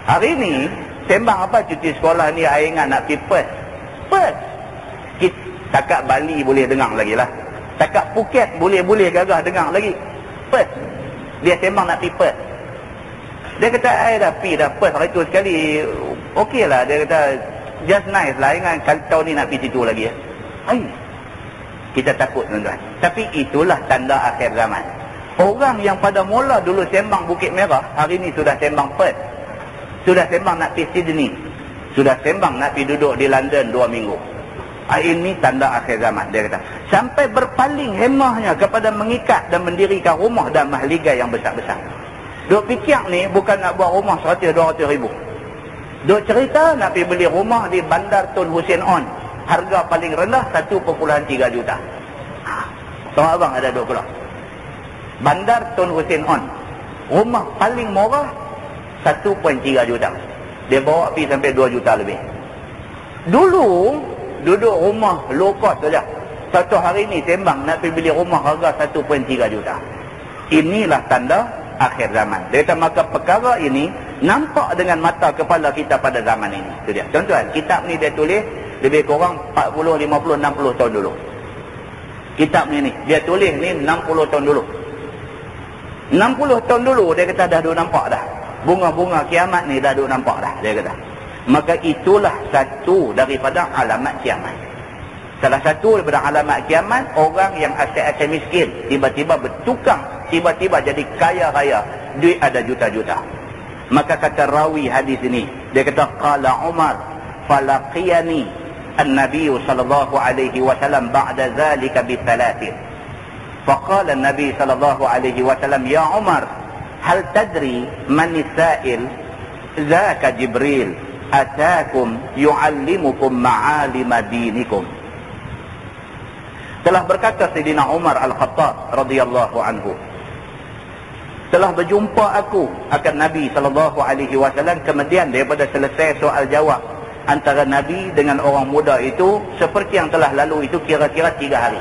Hari ni sembang apa cuti sekolah ni, saya ingat nak pergi Perth. Takat Bali boleh dengar lagi lah. Takat Phuket boleh gagah dengar lagi. Perth. Dia sembang nak pergi Perth. Dia kata saya dah pergi dah Perth hari tu sekali. Okey lah. Dia kata just nice lah. Ingat tahun ni nak pergi situ lagi. Kita takut tuan-tuan. Tapi itulah tanda akhir zaman. Orang yang pada mula dulu sembang Bukit Merah, hari ni sudah sembang Perth. Sudah sembang nak pergi Sydney. Sudah sembang nak pergi duduk di London 2 minggu. Ini tanda akhir zaman, dia kata. Sampai berpaling hemahnya kepada mengikat dan mendirikan rumah dan mahligai yang besar-besar. Duk fikir ni bukan nak buat rumah 100-200 ribu. Duk cerita nak pergi beli rumah di Bandar Tun Hussein On. Harga paling rendah 1.3 juta. Tuan abang ada duk pula. Bandar Tun Hussein On. Rumah paling murah 1.3 juta. Dia bawa pergi sampai 2 juta lebih. Dulu duduk rumah low cost saja. Satu hari ni sembang nak pergi beli rumah harga 1.3 juta. Inilah tanda akhir zaman. Dia kata maka perkara ini nampak dengan mata kepala kita pada zaman ini. Itu dia. Tuan-tuan, kitab ni dia tulis lebih kurang 40, 50, 60 tahun dulu. Kitab ni dia tulis ni 60 tahun dulu. 60 tahun dulu dia kata dah duk nampak dah. Bunga-bunga kiamat ni dah duk nampak dah, dia kata. Maka itulah satu daripada alamat kiamat. Salah satu daripada alamat kiamat, orang yang asal-asal miskin tiba-tiba bertukang, tiba-tiba jadi kaya raya, duit ada juta-juta. Maka kata rawi hadis ini, dia kata qala Umar falaqiyani an-nabiy sallallahu alaihi wasallam ba'da zalika bi thalathin. Faqala an-nabiy sallallahu alaihi wasallam ya Umar hal tadri man as-sa'il zaka Jibril atakum yu'allimukum ma'alima dinikum. Telah berkata Sayyidina Umar Al-Khattab radhiyallahu anhu, telah berjumpa aku akan Nabi SAW, kemudian daripada selesai soal jawab antara Nabi dengan orang muda itu, seperti yang telah lalu itu kira-kira 3 hari.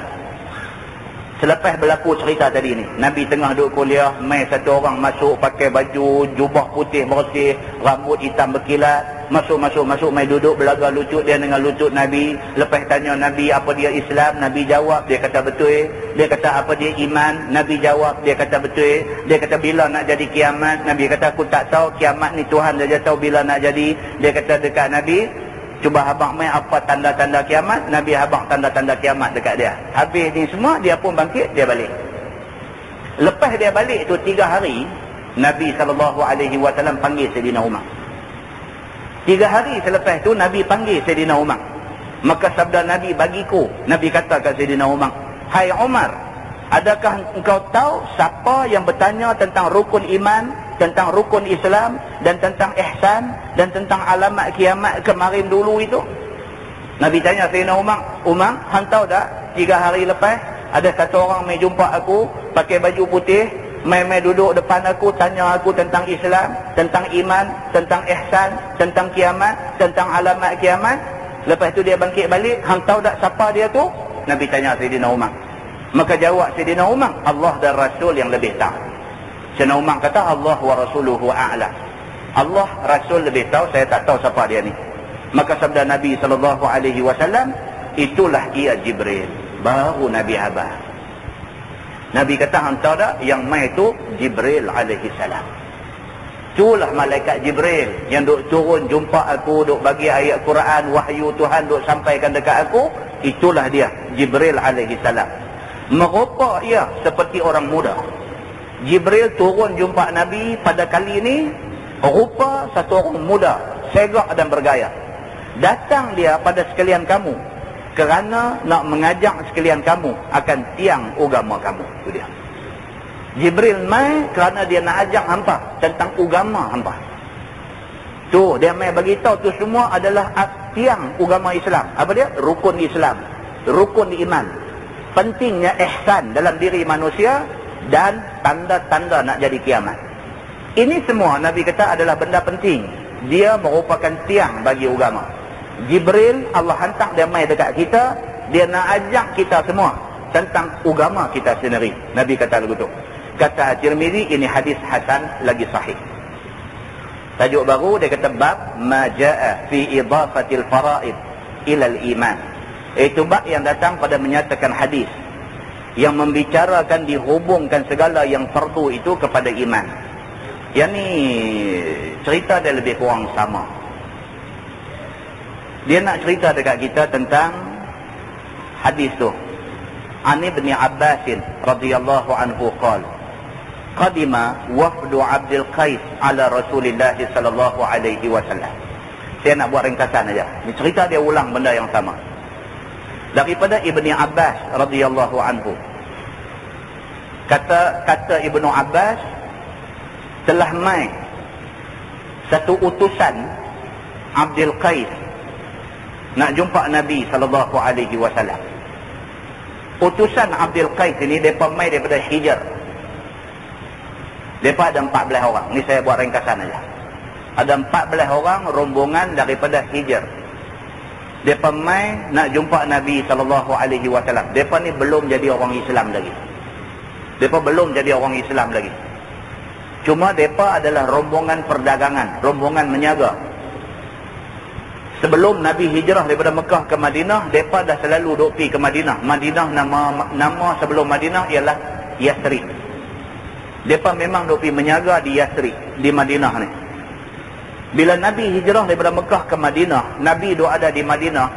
Selepas berlaku cerita tadi ni, Nabi tengah duduk kuliah, mai satu orang masuk pakai baju jubah putih bersih, rambut hitam berkilat, masuk mai duduk belaga lutut dia dengan lutut Nabi. Lepas tanya Nabi apa dia Islam, Nabi jawab, dia kata betul. Dia kata apa dia iman, Nabi jawab, dia kata betul. Dia kata bila nak jadi kiamat, Nabi kata aku tak tahu, kiamat ni Tuhan saja tahu bila nak jadi. Dia kata dekat Nabi, cuba abang mai apa tanda-tanda kiamat. Nabi abang tanda-tanda kiamat dekat dia. Habis ni semua, dia pun bangkit, dia balik. Lepas dia balik tu 3 hari, Nabi SAW panggil Sayyidina Umar. 3 hari selepas tu Nabi panggil Sayyidina Umar. Maka sabda Nabi bagiku, Nabi kata kat Sayyidina Umar, hai Umar, adakah engkau tahu siapa yang bertanya tentang rukun iman, tentang rukun Islam, dan tentang ihsan, dan tentang alamat kiamat kemarin dulu itu? Nabi tanya Sayyidina Umar, Umar, hang tahu tak 3 hari lepas ada satu orang mai jumpa aku pakai baju putih, mai duduk depan aku, tanya aku tentang Islam, tentang iman, tentang ihsan, tentang kiamat, tentang alamat kiamat. Lepas tu dia bangkit balik, hang tahu tak siapa dia tu? Nabi tanya Sayyidina Umar. Maka jawab Sayyidina Umar, Allah dan Rasul yang lebih tahu. Sayyidina Umar kata, Allah wa rasuluhu a'lam. Allah, Rasul lebih tahu, saya tak tahu siapa dia ni. Maka sabda Nabi SAW, itulah ia Jibril. Baru Nabi Abah. Nabi kata, hang tahu tak, yang mai tu Jibril alaihi salam. Itulah malaikat Jibril yang duk turun jumpa aku, duk bagi ayat Quran, wahyu Tuhan duk sampaikan dekat aku. Itulah dia, Jibril alaihi salam. Merupa ia seperti orang muda. Jibril turun jumpa Nabi pada kali ini, rupa satu orang muda, segak dan bergaya. Datang dia pada sekalian kamu kerana nak mengajak sekalian kamu akan tiang agama kamu. Itu dia. Jibril mai kerana dia nak ajak hampa tentang agama hampa. Tu dia mai bagi tahu tu semua adalah tiang agama Islam. Apa dia? Rukun Islam, rukun iman, pentingnya ihsan dalam diri manusia, dan tanda-tanda nak jadi kiamat. Ini semua Nabi kata adalah benda penting. Dia merupakan tiang bagi agama. Jibril Allah hantar dia mai dekat kita, dia nak ajak kita semua tentang agama kita sendiri. Nabi kata begitu. Kata Tirmizi, ini hadis hasan lagi sahih. Tajuk baru dia kata bab ma jaa fi idafatil faraid ila al-iman. Itu bab yang datang pada menyatakan hadis yang membicarakan dihubungkan segala yang fardu itu kepada iman. Yang ni cerita dia lebih kurang sama. Dia nak cerita dekat kita tentang hadis tu. Ani bin Abbas radhiyallahu anhu qala qadima wafdu Abdul Qais ala Rasulillah sallallahu alaihi wasallam. Saya nak buat ringkasan aja. Ini cerita dia ulang benda yang sama. Daripada Ibni Abbas radhiyallahu anhu. Kata Ibnu Abbas, telah mai satu utusan Abdul Qais nak jumpa Nabi sallallahu alaihi wasallam. Utusan Abdul Qais ini depa mai daripada Hijr. Depa ada 14 orang. Ni saya buat ringkasan aja. Ada 14 orang rombongan daripada Hijr. Depa mai nak jumpa Nabi sallallahu alaihi wasallam. Depa ni belum jadi orang Islam lagi. Depa belum jadi orang Islam lagi. Cuma depa adalah rombongan perdagangan, rombongan menyaga. Sebelum Nabi hijrah daripada Mekah ke Madinah, depa dah selalu duk pi ke Madinah. Madinah nama sebelum Madinah ialah Yathrib. Depa memang duk pi menyaga di Yathrib, di Madinah ni. Bila Nabi hijrah daripada Mekah ke Madinah, Nabi duk ada di Madinah,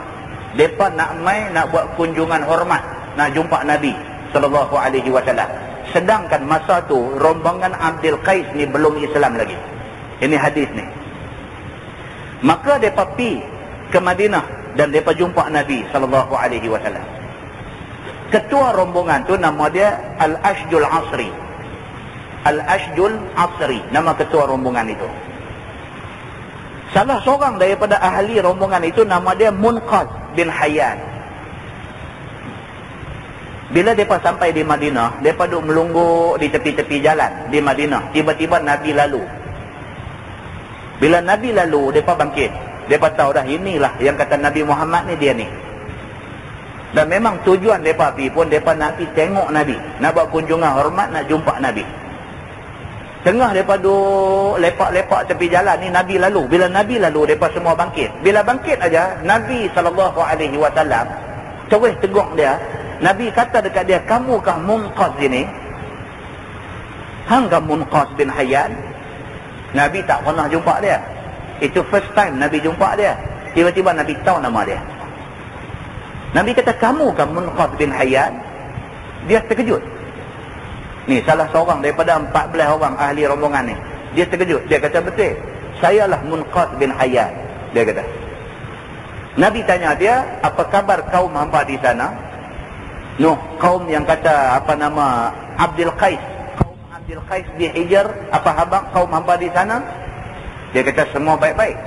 depa nak mai nak buat kunjungan hormat, nak jumpa Nabi sallallahu alaihi wasallam. Sedangkan masa tu rombongan Abdul Qais ni belum Islam lagi. Ini hadis ni. Maka depa pi ke Madinah dan depa jumpa Nabi sallallahu alaihi wasallam. Ketua rombongan tu nama dia Al-Ashjul Asri. Al-Ashjul Asri nama ketua rombongan itu. Salah seorang daripada ahli rombongan itu nama dia Munqadh bin Hayyan. Bila mereka sampai di Madinah, mereka duduk melungguk di tepi-tepi jalan di Madinah. Tiba-tiba Nabi lalu. Bila Nabi lalu, mereka bangkit. Mereka tahu dah, inilah yang kata Nabi Muhammad ni, dia ni. Dan memang tujuan mereka pergi pun, mereka nak pergi tengok Nabi. Nak buat kunjungan hormat, nak jumpa Nabi. Tengah mereka duduk lepak-lepak tepi jalan ni, Nabi lalu. Bila Nabi lalu, mereka semua bangkit. Bila bangkit aja, Nabi SAW terus tegur dia. Nabi kata dekat dia, kamukah Munqadh ini? Hangkah Munqadh bin Hayyan? Nabi tak pernah jumpa dia. Itu first time Nabi jumpa dia. Tiba-tiba Nabi tahu nama dia. Nabi kata, kamukah Munqadh bin Hayyan? Dia terkejut. Ni salah seorang daripada 14 orang ahli rombongan ni. Dia terkejut. Dia kata, betul, sayalah Munqadh bin Hayyan. Dia kata. Nabi tanya dia, apa kabar kaum hamba di sana? Kaum yang kata Abdul Qais. Kaum Abdul Qais di Hijr, apa khabar kaum hamba di sana? Dia kata semua baik-baik.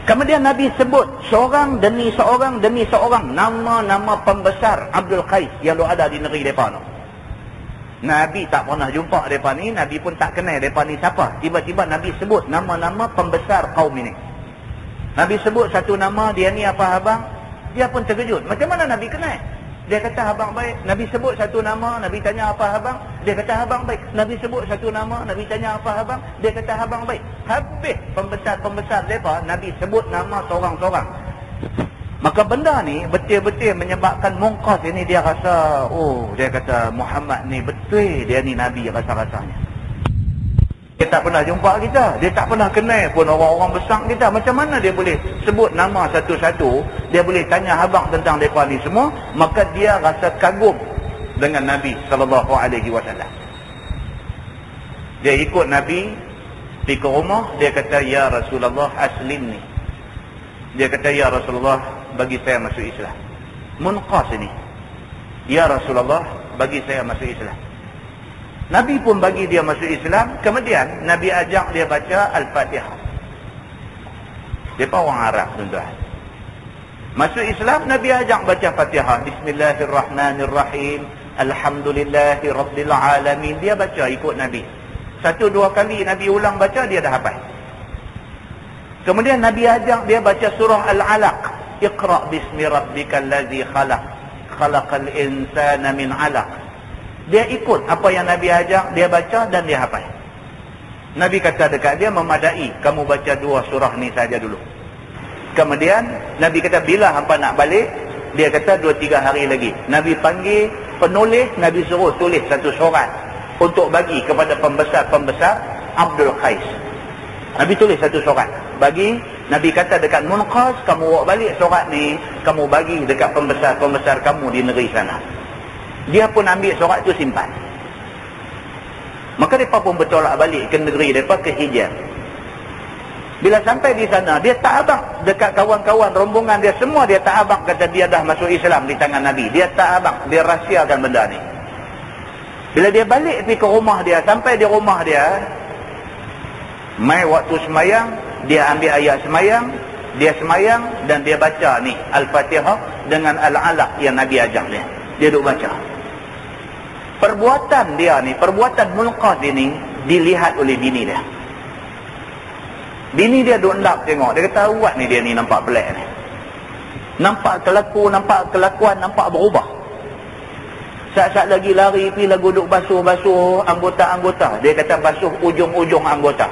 Kemudian Nabi sebut seorang demi seorang nama-nama pembesar Abdul Qais yang ada di negeri mereka. Nabi tak pernah jumpa mereka ni, Nabi pun tak kenal mereka ni siapa. Tiba-tiba Nabi sebut nama-nama pembesar kaum ini. Nabi sebut satu nama, dia ni apa abang? Dia pun terkejut. Macam mana Nabi kenal? Dia kata abang baik. Nabi sebut satu nama, Nabi tanya apa abang? Dia kata abang baik. Nabi sebut satu nama, Nabi tanya apa abang? Dia kata abang baik. Habis pembesar-pembesar mereka, Nabi sebut nama seorang-seorang. Maka benda ni betul-betul menyebabkan Munqadh ini dia rasa, dia kata Muhammad ni betul dia ni Nabi rasa-rasanya. Dia tak pernah jumpa kita. Dia tak pernah kenal pun orang-orang besar kita. Macam mana dia boleh sebut nama satu-satu? Dia boleh tanya abang tentang mereka ni semua. Maka dia rasa kagum dengan Nabi SAW. Dia ikut Nabi pergi ke rumah. Dia kata, ya Rasulullah aslimni. Dia kata, ya Rasulullah, bagi saya masuk Islam. Munqadh ini, ya Rasulullah, bagi saya masuk Islam. Nabi pun bagi dia masuk Islam. Kemudian Nabi ajak dia baca Al-Fatihah. Dia pun orang Arab, tuan-tuan. Masuk Islam, Nabi ajak baca Fatihah. Bismillahirrahmanirrahim. Alhamdulillahi Rabbil Alamin. Dia baca ikut Nabi. 1-2 kali Nabi ulang baca, dia dah hafal. Kemudian Nabi ajak dia baca surah Al-Alaq. Iqra' bismi rabbikal ladzi khalaq. Khalaqal insana min 'alaq. Dia ikut apa yang Nabi ajak, dia baca dan dia hafal. Nabi kata dekat dia, memadai kamu baca 2 surah ni saja dulu. Kemudian Nabi kata, bila hampa nak balik? Dia kata 2-3 hari lagi. Nabi panggil penulis, Nabi suruh tulis satu surat untuk bagi kepada pembesar-pembesar Abdul Qais. Nabi tulis satu surat bagi. Nabi kata dekat Munqadh, kamu bawa balik surat ni, kamu bagi dekat pembesar-pembesar kamu di negeri sana. Dia pun ambil surat tu simpan. Maka mereka pun bertolak balik ke negeri mereka, ke Hijr. Bila sampai di sana, dia tak abang dekat kawan-kawan rombongan dia semua. Dia tak abang kata dia dah masuk Islam di tangan Nabi. Dia tak abang, dia rahsiakan benda ni. Bila dia balik pergi ke rumah dia, sampai di rumah dia, mai waktu semayang, dia ambil ayat semayang, dia semayang dan dia baca ni Al-Fatihah dengan Al-Alaq yang Nabi ajak dia. Dia duduk baca. Perbuatan dia ni, perbuatan Munqadh ini dilihat oleh bini dia. Bini dia duduk lap tengok. Dia kata, awak ni dia ni nampak pelik ni. Nampak kelakuan nampak berubah. Saat-saat lagi lari pergi lagu duduk basuh-basuh anggota-anggota. Dia kata basuh ujung-ujung anggota.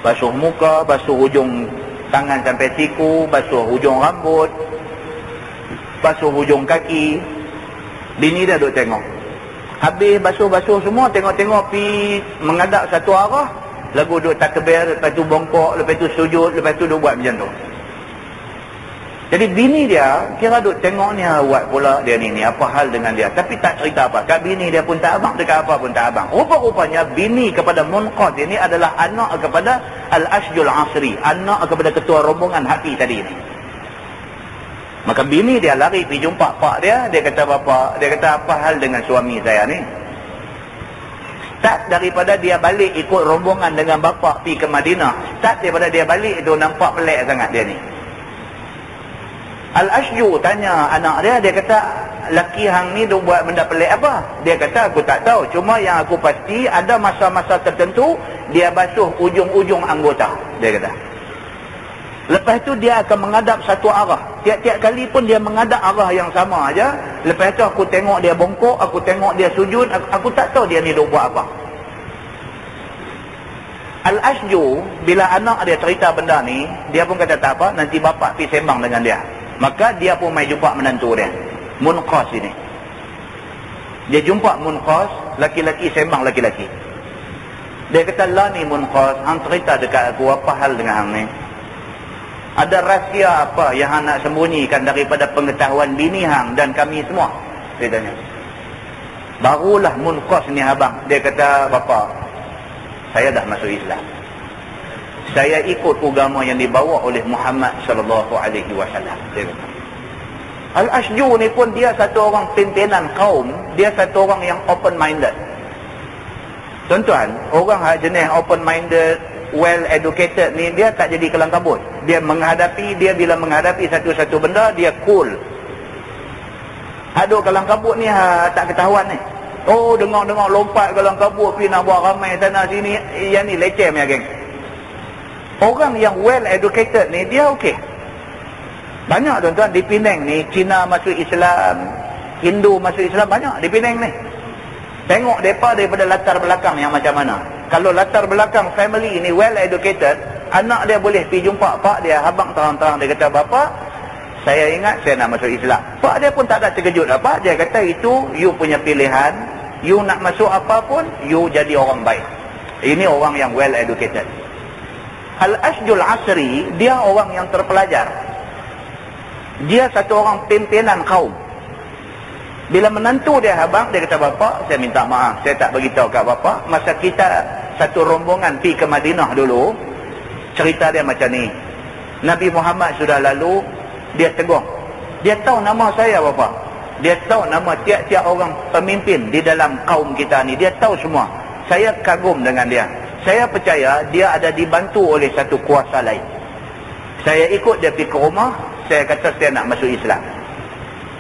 Basuh muka, basuh ujung tangan sampai siku, basuh ujung rambut, basuh ujung kaki. Bini dia duduk tengok. Habis basuh-basuh semua, tengok-tengok pergi menghadap satu arah. Lagu duduk takbir, lepas tu bongkok, lepas tu sujud, lepas tu duduk buat macam tu. Jadi bini dia kira duduk tengok ni, awak pula dia ni apa hal dengan dia. Tapi tak cerita apa. Kat bini dia pun tak abang, dekat apa pun tak abang. Rupa-rupanya bini kepada Munqadh ini adalah anak kepada Al-Ashjul Asri. Anak kepada ketua rombongan Hafi tadi ni. Maka bini dia lari pergi jumpa pak dia. Dia kata, bapak, dia kata, apa hal dengan suami saya ni? Start daripada dia balik ikut rombongan dengan bapa pergi ke Madinah. Start daripada dia balik itu nampak pelik sangat dia ni. Al-Ashju tanya anak dia, dia kata, laki hang ni dia buat benda pelik apa? Dia kata, aku tak tahu. Cuma yang aku pasti ada masa-masa tertentu dia basuh ujung-ujung anggota. Dia kata. Lepas tu dia akan menghadap satu arah. Tiap-tiap kali pun dia menghadap arah yang sama aja. Lepas tu aku tengok dia bongkok, aku tengok dia sujud, aku tak tahu dia ni dia buat apa. Al-Ashju bila anak dia cerita benda ni, dia pun kata tak apa, nanti bapa pergi sembang dengan dia. Maka dia pun mai jumpa menantu dia, Munqas ini. Dia jumpa Munqas, laki-laki sembang laki-laki. Dia kata, lah ni Munqas, hang cerita dekat aku apa hal dengan hang ni? Ada rahsia apa yang hang nak sembunyikan daripada pengetahuan bini hang dan kami semua? Dia tanya. Barulah Munqas ni abang, dia kata, bapa, saya dah masuk Islam. Saya ikut agama yang dibawa oleh Muhammad sallallahu alaihi wasallam. Al-Ashju ni pun dia satu orang pimpinan kaum, dia satu orang yang open minded. Tuan-tuan, orang jenis open minded, well educated ni dia tak jadi kelang kabut. Dia bila menghadapi satu-satu benda dia cool. Aduh, kelang kabut ni tak ketahuan ni. Oh, dengar-dengar lompat kelang kabut pergi nak buat ramai sana sini, yang ni leceh punya geng. Orang yang well educated ni dia okey. Banyak tuan-tuan di Penang ni, Cina masuk Islam, Hindu masuk Islam, banyak di Penang ni. Tengok mereka daripada latar belakang yang macam mana. Kalau latar belakang family ni well educated, anak dia boleh pergi jumpa pak dia, abang terang-terang dia kata, bapa, saya ingat saya nak masuk Islam. Pak dia pun tak ada terkejut apa. Dia kata, itu you punya pilihan, you nak masuk apa pun, you jadi orang baik. Ini orang yang well educated. Al-Ashjul Asri, dia orang yang terpelajar. Dia satu orang pimpinan kaum. Bila menantu dia abang, dia kata, bapa, saya minta maaf, saya tak beritahu kat bapa. Masa kita satu rombongan pergi ke Madinah dulu, cerita dia macam ni. Nabi Muhammad sudah lalu, dia tegur. Dia tahu nama saya bapa. Dia tahu nama tiap-tiap orang pemimpin di dalam kaum kita ni. Dia tahu semua. Saya kagum dengan dia. Saya percaya dia ada dibantu oleh satu kuasa lain. Saya ikut dia pergi ke rumah, saya kata saya nak masuk Islam.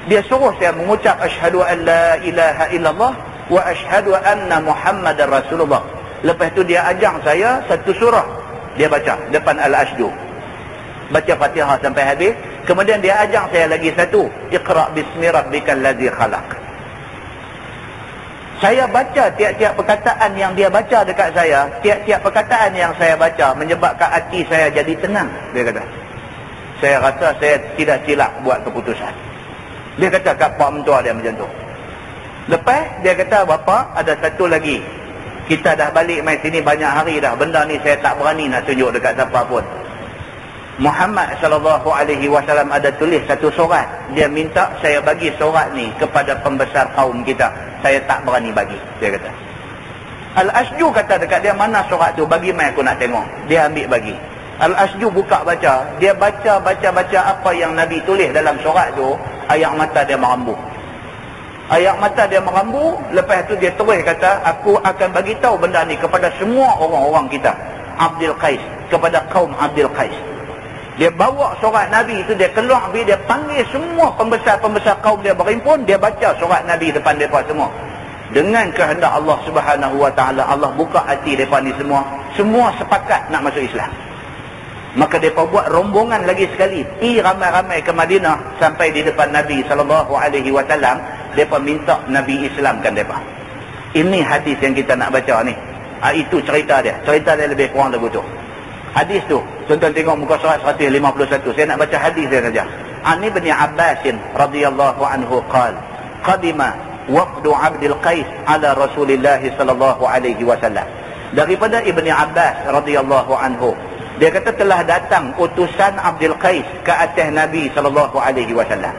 Dia suruh saya mengucap asyhadu an la ilaha illallah wa asyhadu anna Muhammadar Rasulullah. Lepas tu dia ajar saya satu surah. Dia baca depan Al-Ashju. Baca Fatihah sampai habis. Kemudian dia ajar saya lagi satu. Iqra' bismi rabbikal ladzi khalaq. Saya baca tiap-tiap perkataan yang dia baca dekat saya, tiap-tiap perkataan yang saya baca menyebabkan hati saya jadi tenang. Dia kata, saya rasa saya tidak silap buat keputusan. Dia kata kat pak mentua dia macam tu. Lepas dia kata, bapa, ada satu lagi. Kita dah balik mai sini banyak hari dah. Benda ni saya tak berani nak tunjuk dekat siapa pun. Muhammad sallallahu alaihi wasallam ada tulis satu surat. Dia minta saya bagi surat ni kepada pembesar kaum kita. Saya tak berani bagi, dia kata. Al-Ashju kata dekat dia, mana surat tu, bagi mai aku nak tengok. Dia ambil bagi. Al-Ashju buka baca. Dia baca apa yang Nabi tulis dalam surat tu. Air mata dia merambu. Air mata dia merambu. Lepas tu dia terus kata, aku akan bagi tahu benda ni kepada semua orang-orang kita. Abdul Qais, kepada kaum Abdul Qais. Dia bawa surat Nabi itu, dia keluar, dia panggil semua pembesar-pembesar kaum dia berhimpun, dia baca surat Nabi depan mereka semua. Dengan kehendak Allah Subhanahu Wa Taala, Allah buka hati mereka ni semua. Semua sepakat nak masuk Islam. Maka mereka buat rombongan lagi sekali, pergi ramai-ramai ke Madinah, sampai di depan Nabi sallallahu alaihi wasallam. Mereka minta Nabi Islamkan mereka. Ini hadis yang kita nak baca ni. Itu cerita dia. Cerita dia lebih kurang begitu. Hadis tu, tuan-tuan tengok muka surat 151. Saya nak baca hadis dia saja. An Ibn Abbas radhiyallahu anhu qala, qadima wafdu Abdul Qais ala Rasulillah sallallahu alaihi wasallam. Daripada Ibn Abbas radhiyallahu anhu, dia kata telah datang utusan Abdul Qais ke atas Nabi sallallahu alaihi wasallam.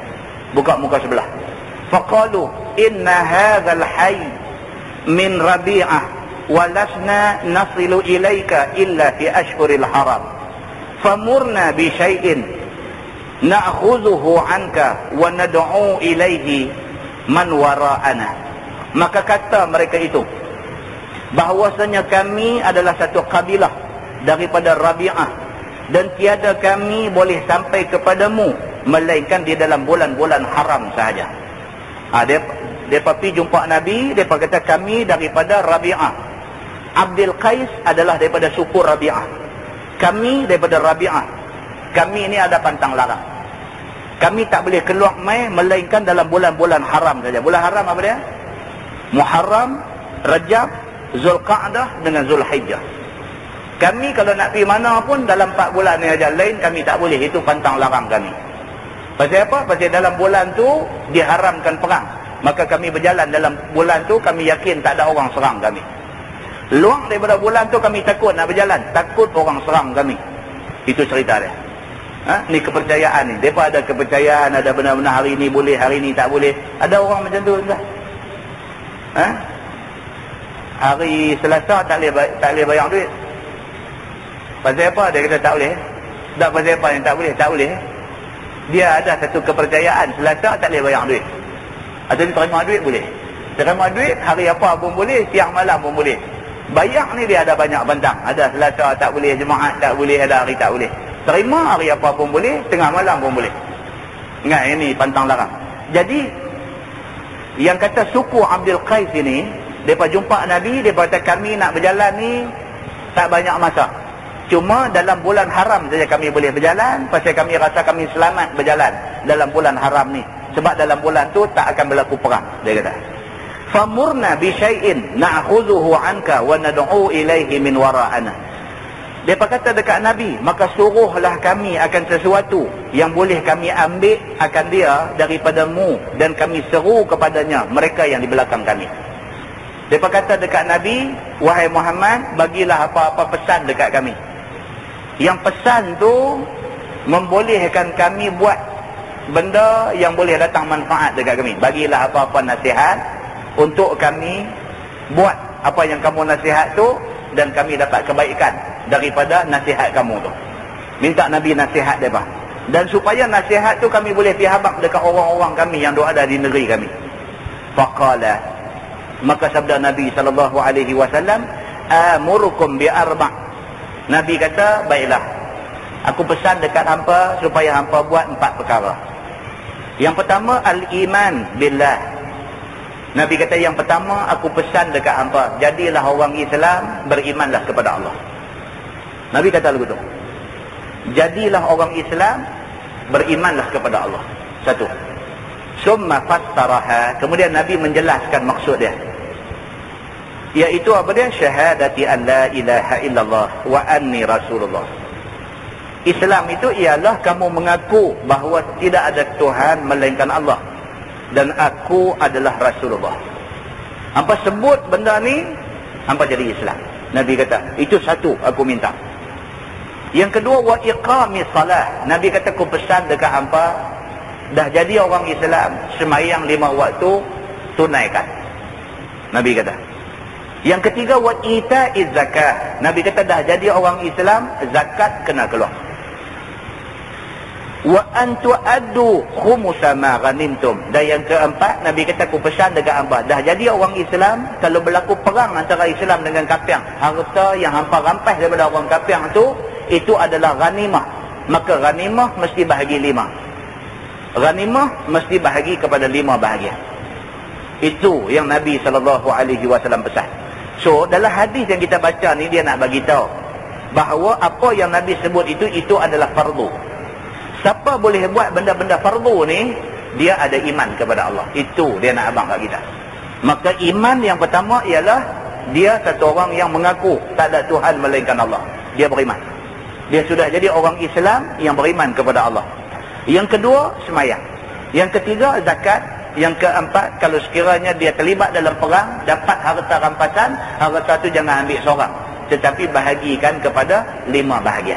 Buka muka sebelah. Faqalu inna hadzal hayy min Rabi'ah walasna nasilu ilaika illa fi ashhuril haram famurna bi syai'in na'khudhuhu anka wa nad'u ilaihi man wara'ana. Maka kata mereka itu, bahwasanya kami adalah satu kabilah daripada Rabi'ah, dan tiada kami boleh sampai kepadamu melainkan di dalam bulan-bulan haram sahaja. Mereka pergi jumpa Nabi, mereka kata kami daripada Rabi'ah. Abdul Qais adalah daripada suku Rabi'ah. Kami daripada Rabi'ah. Kami ini ada pantang larang. Kami tak boleh keluar mai melainkan dalam bulan-bulan haram saja. Bulan haram apa dia? Muharram, Rajab, Zulqa'dah dengan Zulhijjah. Kami kalau nak pergi mana pun dalam 4 bulan ni aja, lain kami tak boleh. Itu pantang larang kami. Pasal apa? Pasal dalam bulan tu diharamkan perang. Maka kami berjalan dalam bulan tu, kami yakin tak ada orang serang kami. Luang daripada bulan tu kami takut nak berjalan, takut orang serang kami. Itu cerita dia. Ni kepercayaan ni. Mereka ada kepercayaan, ada benar-benar hari ni boleh, hari ni tak boleh. Ada orang macam tu tak? Hari Selasa tak boleh bayar duit. Pasal apa dia kata tak boleh? Tak pasal apa yang tak boleh? Tak boleh. Dia ada satu kepercayaan, Selasa tak boleh bayar duit. Atau dia terima duit boleh. Terima duit hari apa pun boleh, siang malam pun boleh. Bayar ni dia ada banyak bentang. Ada Selasa tak boleh, Jumaat tak boleh, ada hari tak boleh. Terima hari apa pun boleh, tengah malam pun boleh. Ingat ini pantang larang. Jadi yang kata suku Abdul Qais ini, mereka jumpa Nabi, mereka kata kami nak berjalan ni tak banyak masa. Cuma dalam bulan haram saja kami boleh berjalan, pasal kami rasa kami selamat berjalan dalam bulan haram ni. Sebab dalam bulan tu tak akan berlaku perang, dia kata. Famurna bi syai'in na'khudhuhu 'anka wa nad'u ilaihi min wara'ana. Dia kata dekat Nabi, maka suruhlah kami akan sesuatu yang boleh kami ambil akan dia daripadamu, dan kami seru kepadanya mereka yang di belakang kami. Dia kata dekat Nabi, wahai Muhammad, bagilah apa-apa pesan dekat kami. Yang pesan tu membolehkan kami buat benda yang boleh datang manfaat dekat kami. Bagilah apa-apa nasihat untuk kami buat apa yang kamu nasihat tu, dan kami dapat kebaikan daripada nasihat kamu tu. Minta Nabi nasihat mereka. Dan supaya nasihat tu kami boleh pihabak dekat orang-orang kami yang ada di negeri kami. Faqala, maka sabda Nabi SAW, amurukum bi arba'. Nabi kata, baiklah, aku pesan dekat hampa supaya hampa buat 4 perkara. Yang pertama, al-iman billah. Nabi kata yang pertama aku pesan dekat hampa, jadilah orang Islam, berimanlah kepada Allah. Nabi kata begitu. Jadilah orang Islam, berimanlah kepada Allah. Satu. Summa fassaraha, kemudian Nabi menjelaskan maksud dia. Iaitu apa dia? Syahadati an la ilaha illallah wa anni rasulullah. Islam itu ialah kamu mengaku bahawa tidak ada Tuhan melainkan Allah, dan aku adalah Rasulullah. Hampa sebut benda ni, hampa jadi Islam. Nabi kata, itu satu aku minta. Yang kedua, wa iqamis salah. Nabi kata, aku pesan dekat hampa, dah jadi orang Islam, sembahyang 5 waktu, tunaikan. Nabi kata. Yang ketiga, wa ita'iz zakah. Nabi kata, dah jadi orang Islam, zakat kena keluar. Wa antu addu khumusa ma ghanimtum. Dan yang keempat, Nabi kata aku pesan dekat hangpa, dah jadi orang Islam, kalau berlaku perang antara Islam dengan kafir, harta yang hangpa rampas daripada orang kafir tu, itu adalah ghanimah. Maka ghanimah mesti bahagi 5. Ghanimah mesti bahagi kepada 5 bahagian. Itu yang Nabi SAW pesan. So dalam hadis yang kita baca ni, dia nak bagi tahu bahawa apa yang Nabi sebut itu adalah fardu. Siapa boleh buat benda-benda fardu ni, dia ada iman kepada Allah. Itu dia nak abang kat kita. Maka iman yang pertama ialah dia satu orang yang mengaku tak ada Tuhan melainkan Allah. Dia beriman. Dia sudah jadi orang Islam yang beriman kepada Allah. Yang kedua, sembahyang. Yang ketiga, zakat. Yang keempat, kalau sekiranya dia terlibat dalam perang, dapat harta rampasan, harta tu jangan ambil seorang, tetapi bahagikan kepada 5 bahagian.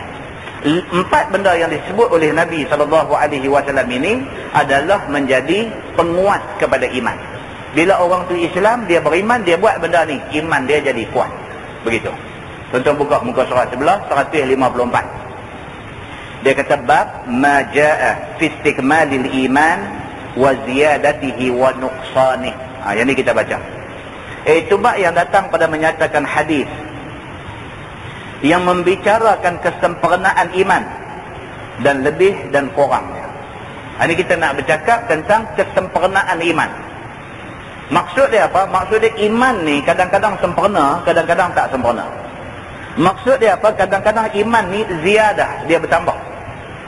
4 benda yang disebut oleh Nabi SAW ini adalah menjadi penguat kepada iman. Bila orang tu Islam, dia beriman, dia buat benda ni, iman dia jadi kuat. Begitu. Tonton buka muka surat 11, 154. Dia kata bab ma jaa fi istikmalil iman wa ziyadatihi wa nuqsanih. Yang ni kita baca. Iaitu bab yang datang pada menyatakan hadis yang membicarakan kesempurnaan iman dan lebih dan kurangnya. Ini kita nak bercakap tentang kesempurnaan iman. Maksud dia apa? Maksud dia iman ni kadang-kadang sempurna, kadang-kadang tak sempurna. Maksud dia apa? Kadang-kadang iman ni ziyadah, dia bertambah.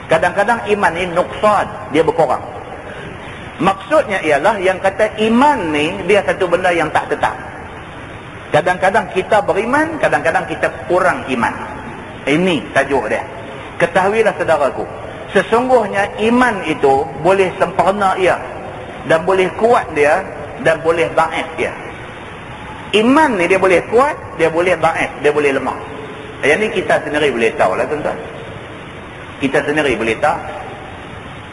Kadang-kadang iman ni nuqsan, dia berkurang. Maksudnya ialah yang kata iman ni dia satu benda yang tak tetap. Kadang-kadang kita beriman, kadang-kadang kita kurang iman. Ini tajuk dia. Ketahuilah saudaraku, sesungguhnya iman itu boleh sempurna ia, dan boleh kuat dia, dan boleh dhaif dia. Iman ni dia boleh kuat, dia boleh dhaif, dia boleh lemah. Yang ni kita sendiri boleh tahu lah tuan-tuan. Kita sendiri boleh tahu.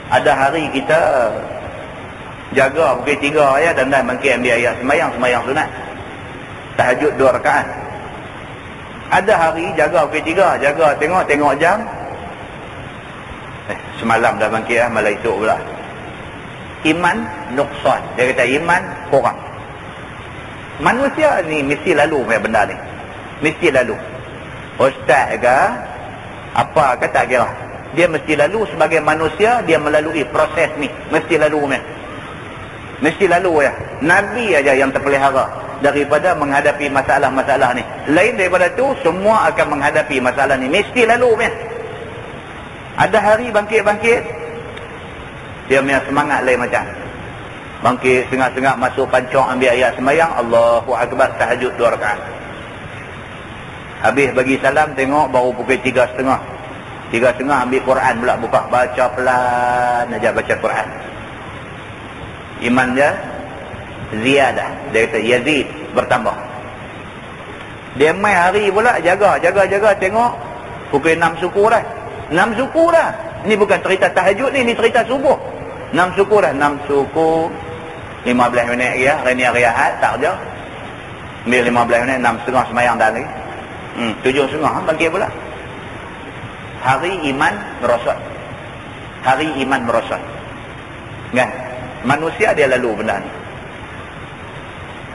Ada hari kita jaga pukul 3 ya, dan bangkit ambil ayat sembahyang sunat. Tahajud 2 rakaat. Ada hari jaga pukul 3, jaga tengok jam. Semalam dah bangkit malam esok pula. Iman nuqsan. Dia kata iman kurang. Manusia ni mesti lalu punya benda ni. Mesti lalu. Ustaz ke apa ke tak kira. Dia mesti lalu sebagai manusia, dia melalui proses ni. Mesti lalu punya. Mesti lalu ya. Nabi aja yang terpelihara daripada menghadapi masalah-masalah ni. Lain daripada tu, semua akan menghadapi masalah ni. Mesti lalu punya. Ada hari bangkit-bangkit, dia punya semangat lain macam. Bangkit sengak-sengak masuk pancong ambil ayat sembahyang, Allahu Akbar, tahajud 2 rakaat. Habis bagi salam, tengok baru pukul 3.30. 3.30 ambil Quran pula, buka baca pelan aja baca Quran. Iman dia ziyadah. Dia kata yazid, bertambah. Dia mai hari pula jaga tengok pukul 6 suku dah. 6 suku dah. Ini bukan cerita tahajud ni cerita subuh. 6 suku dah. 6 suku 15 minit ya. Hari ni hari Ahad tak kerja. Ambil 15 minit, 6.30 semayang dah lagi. 7.30 bangkit pula. Hari iman merosot. Hari iman merosot. Kan? Manusia dia lalu benda ni.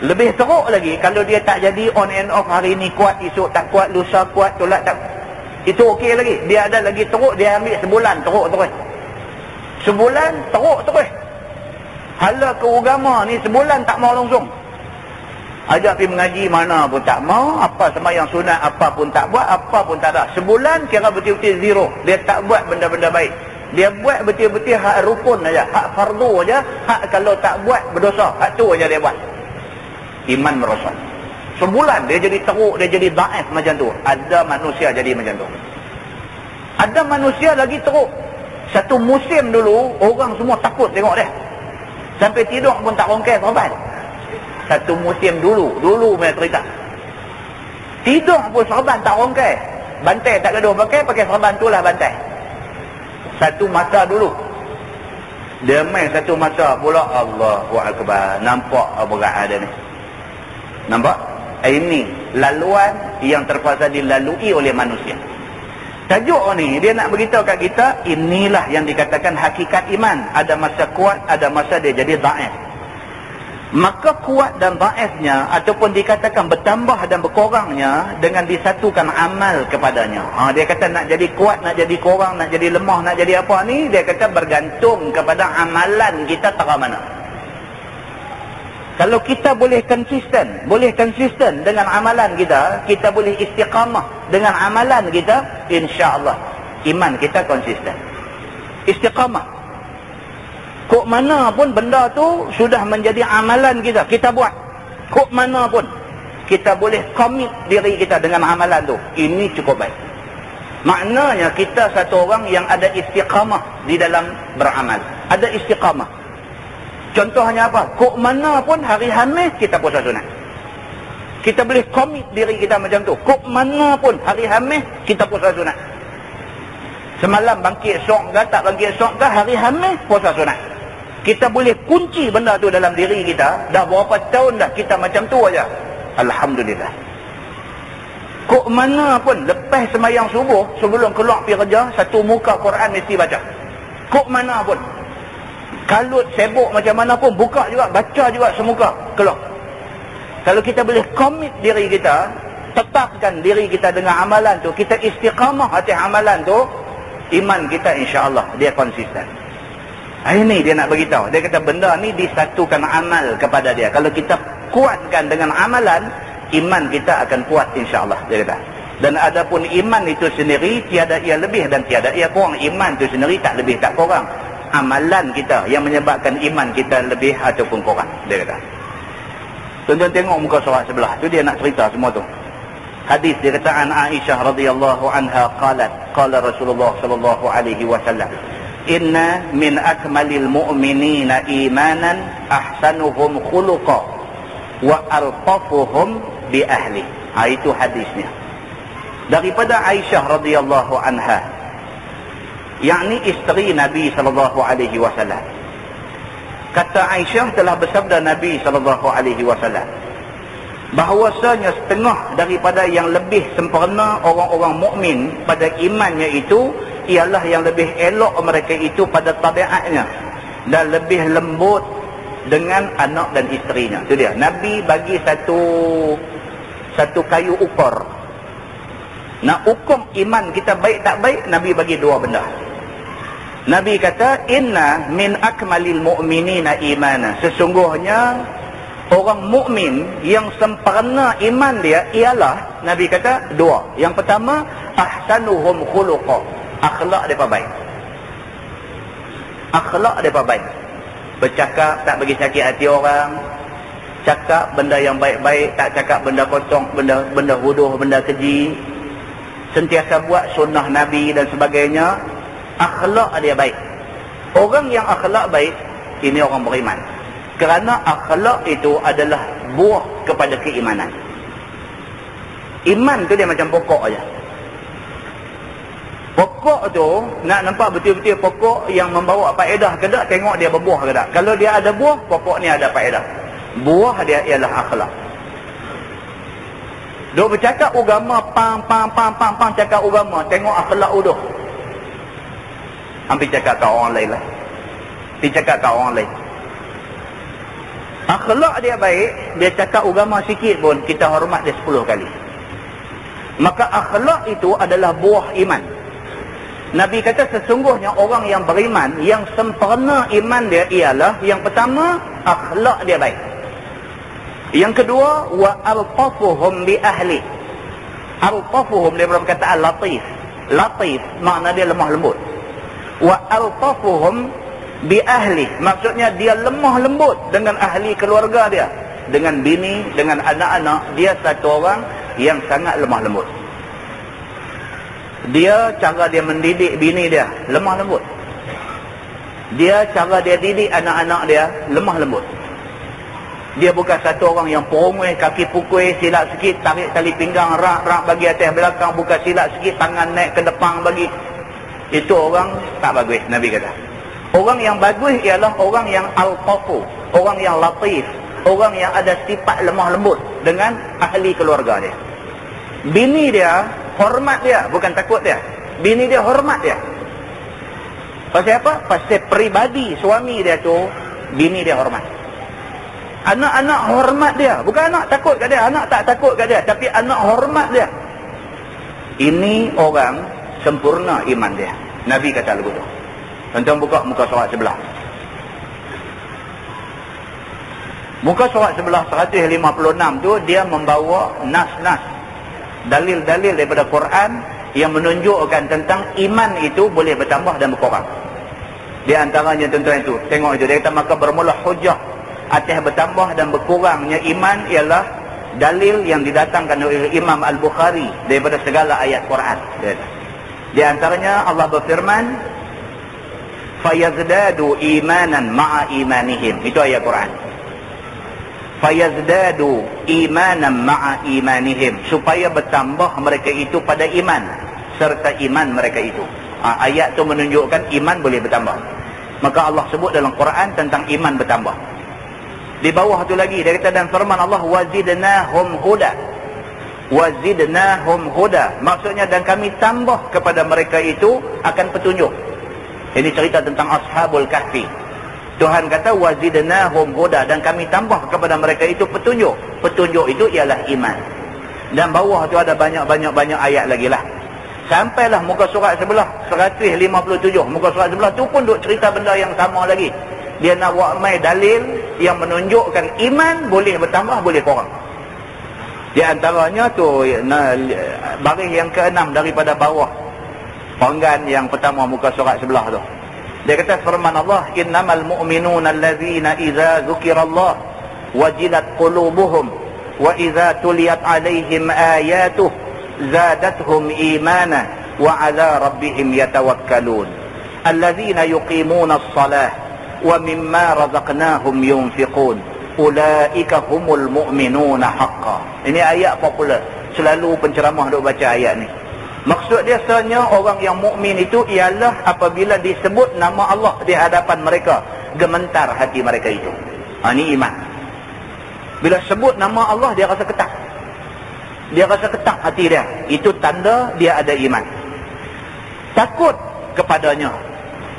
Lebih teruk lagi kalau dia tak jadi on and off, hari ni kuat, esok tak kuat, lusa kuat, tolak tak. Itu okey lagi. Dia ada lagi teruk, dia ambil sebulan teruk terus. Sebulan teruk terus. Hala ke agama ni sebulan tak mau langsung. Ajak pergi mengaji mana pun tak mau, apa sembahyang sunat apa pun tak buat, apa pun tak ada. Sebulan kira betul-betul zero. Dia tak buat benda-benda baik. Dia buat betul-betul hak rukun aja, hak fardu aja, hak kalau tak buat berdosa, hak tu aja dia buat. Iman merosot. Sebulan dia jadi teruk, dia jadi dhaif macam tu. Ada manusia jadi macam tu. Ada manusia lagi teruk. Satu musim dulu orang semua takut tengok dia. Sampai tidur pun tak rongkai serban. Satu musim dulu punya cerita. Tidur pun serban tak rongkai. Bantai tak gaduh pakai serban tu lah bantai. Satu masa dulu. Dia main satu masa pula, Allahu Akbar. Nampak berat ada ni. Nampak? Ini laluan yang terpaksa dilalui oleh manusia. Tajuk ni dia nak beritahu kat kita, inilah yang dikatakan hakikat iman. Ada masa kuat, ada masa dia jadi dhaif. Maka kuat dan dhaifnya ataupun dikatakan bertambah dan berkurangnya dengan disatukan amal kepadanya. Dia kata nak jadi kuat, nak jadi kurang, nak jadi lemah, nak jadi apa ni, dia kata bergantung kepada amalan kita tera mana. Kalau kita boleh konsisten dengan amalan kita, kita boleh istiqamah dengan amalan kita, insya-Allah iman kita konsisten. Istiqamah. Kok mana pun benda tu sudah menjadi amalan kita, kita buat. Kok mana pun kita boleh komit diri kita dengan amalan tu. Ini cukup baik. Maknanya kita satu orang yang ada istiqamah di dalam beramal. Ada istiqamah. Contohnya apa? Kok mana pun hari Khamis kita puasa sunat. Kita boleh komit diri kita macam tu. Kok mana pun hari Khamis kita puasa sunat. Semalam bangkit esok ke tak bangkit esok ke, hari Khamis puasa sunat. Kita boleh kunci benda tu dalam diri kita. Dah berapa tahun dah kita macam tu aja. Alhamdulillah. Kok mana pun lepas sembahyang subuh, sebelum keluar pergi kerja, satu muka Quran mesti baca. Kok mana pun. Kalut sibuk macam mana pun, buka juga, baca juga semuka keluar. Kalau kita boleh komit diri kita, tetapkan diri kita dengan amalan tu, kita istiqamah atas amalan tu, iman kita insya-Allah dia konsisten. Ini dia nak beritahu. Dia kata benda ni disatukan amal kepada dia. Kalau kita kuatkan dengan amalan, iman kita akan kuat insya-Allah, dia kata. Dan adapun iman itu sendiri tiada ia lebih dan tiada ia kurang. Iman itu sendiri tak lebih tak kurang. Amalan kita yang menyebabkan iman kita lebih ataupun kurang, dia kata. Tuan-tuan tengok muka surat sebelah tu, dia nak cerita semua tu. Hadis dia kata an Aisyah radhiyallahu anha qalat qala Rasulullah sallallahu alaihi wasallam inna min akmalil mu'minina imanan ahsanuhum khuluqa wa arfafuhum bi ahli. Itu hadisnya daripada Aisyah radhiyallahu anha, yakni isteri Nabi sallallahu alaihi wasallam. Kata Aisyah telah bersabda Nabi sallallahu alaihi wasallam bahawasanya setengah daripada yang lebih sempurna orang-orang mukmin pada imannya itu ialah yang lebih elok mereka itu pada tabiatnya dan lebih lembut dengan anak dan isterinya. Itu dia. Nabi bagi satu kayu ukur. Nak ukur iman kita baik tak baik, Nabi bagi dua benda. Nabi kata inna min akmalil mu'minina imana, sesungguhnya orang mukmin yang sempurna iman dia ialah, Nabi kata dua. Yang pertama, ahsanuhum khuluqa, akhlak mereka baik. Akhlak mereka baik. Bercakap tak bagi sakit hati orang, cakap benda yang baik-baik, tak cakap benda kosong, benda huduh, benda keji, sentiasa buat sunnah Nabi dan sebagainya. Akhlak dia baik. Orang yang akhlak baik, ini orang beriman. Kerana akhlak itu adalah buah kepada keimanan. Iman tu dia macam pokok aja. Pokok tu nak nampak betul-betul pokok yang membawa faedah ke tak, tengok dia berbuah ke tak. Kalau dia ada buah, pokok ni ada faedah. Buah dia ialah akhlak. Duk bercakap agama, pam cakap agama, tengok akhlak uduh. Hampir cakap kat orang lain lah. Dia cakap kat orang lain. Akhlak dia baik, dia cakap agama sikit pun kita hormat dia 10 kali. Maka akhlak itu adalah buah iman. Nabi kata sesungguhnya orang yang beriman, yang sempurna iman dia ialah, yang pertama, akhlak dia baik. Yang kedua, wa altafuhum bi ahli. Altafuhum dia berkata latif. Latif makna dia lemah lembut. Wa altafuhum bi ahli, maksudnya dia lemah lembut dengan ahli keluarga dia, dengan bini, dengan anak-anak. Dia satu orang yang sangat lemah lembut. Dia cara dia mendidik bini dia lemah lembut. Dia cara dia didik anak-anak dia lemah lembut. Dia bukan satu orang yang perungui, kaki pukul, silap sikit tarik tali pinggang, rak bagi atas belakang, bukan silap sikit tangan naik ke depan bagi. Itu orang tak bagus, Nabi kata. Orang yang bagus ialah orang yang al-tafu, orang yang latif, orang yang ada sifat lemah lembut dengan ahli keluarga dia. Bini dia hormat dia, bukan takut dia. Bini dia hormat dia. Pasal apa? Pasal peribadi suami dia tu, bini dia hormat. Anak-anak hormat dia, bukan anak takut kat dia, anak tak takut kat dia, tapi anak hormat dia. Ini orang sempurna iman dia. Nabi kata begitu. Tuan-tuan buka muka surat sebelah. Muka surat sebelah 156 tu dia membawa nas-nas, dalil-dalil daripada Quran yang menunjukkan tentang iman itu boleh bertambah dan berkurang. Di antaranya tuan-tuan itu, tengok itu, dia kata maka bermula hujah atas bertambah dan berkurangnya iman ialah dalil yang didatangkan oleh Imam Al-Bukhari daripada segala ayat Quran. Di antaranya Allah berfirman, fayazdadu imanan ma'a imanihim. Itu ayat Quran. Fayazdadu imanan ma'a imanihim, supaya bertambah mereka itu pada iman serta iman mereka itu. Ayat itu menunjukkan iman boleh bertambah. Maka Allah sebut dalam Quran tentang iman bertambah. Di bawah tu lagi dia kata, dan firman Allah wazidnahum huda. Wazidnahum huda, maksudnya dan kami tambah kepada mereka itu akan petunjuk. Ini cerita tentang Ashabul Kahfi. Tuhan kata wazidnahum huda, dan kami tambah kepada mereka itu petunjuk. Petunjuk itu ialah iman. Dan bawah tu ada banyak ayat lagi lah. Sampailah muka surat sebelah 157. Muka surat sebelah tu pun duk cerita benda yang sama lagi. Dia nak buat mai dalil yang menunjukkan iman boleh bertambah, boleh kurang. Di antaranya tu baris yang ke-6 daripada bawah penggan yang pertama muka surat sebelah tu. Dia kata firman Allah, innamal mu'minuna allazina idza dzukirallah wajilat qulubuhum wa idza tuliyat alaihim ayatuh zadatuhum imana wa ala rabbihim yatawakkalun allazina yuqimuna as-salah wa mimma razaqnahum yunfiqun ulaika humul mu'minuna haqqan. Ini ayat popular, selalu penceramah duk baca ayat ni. Maksud dia sebenarnya orang yang mukmin itu ialah apabila disebut nama Allah di hadapan mereka, gementar hati mereka itu. Ini iman. Bila sebut nama Allah, dia rasa ketak. Dia rasa ketak hati dia. Itu tanda dia ada iman. Takut kepadanya.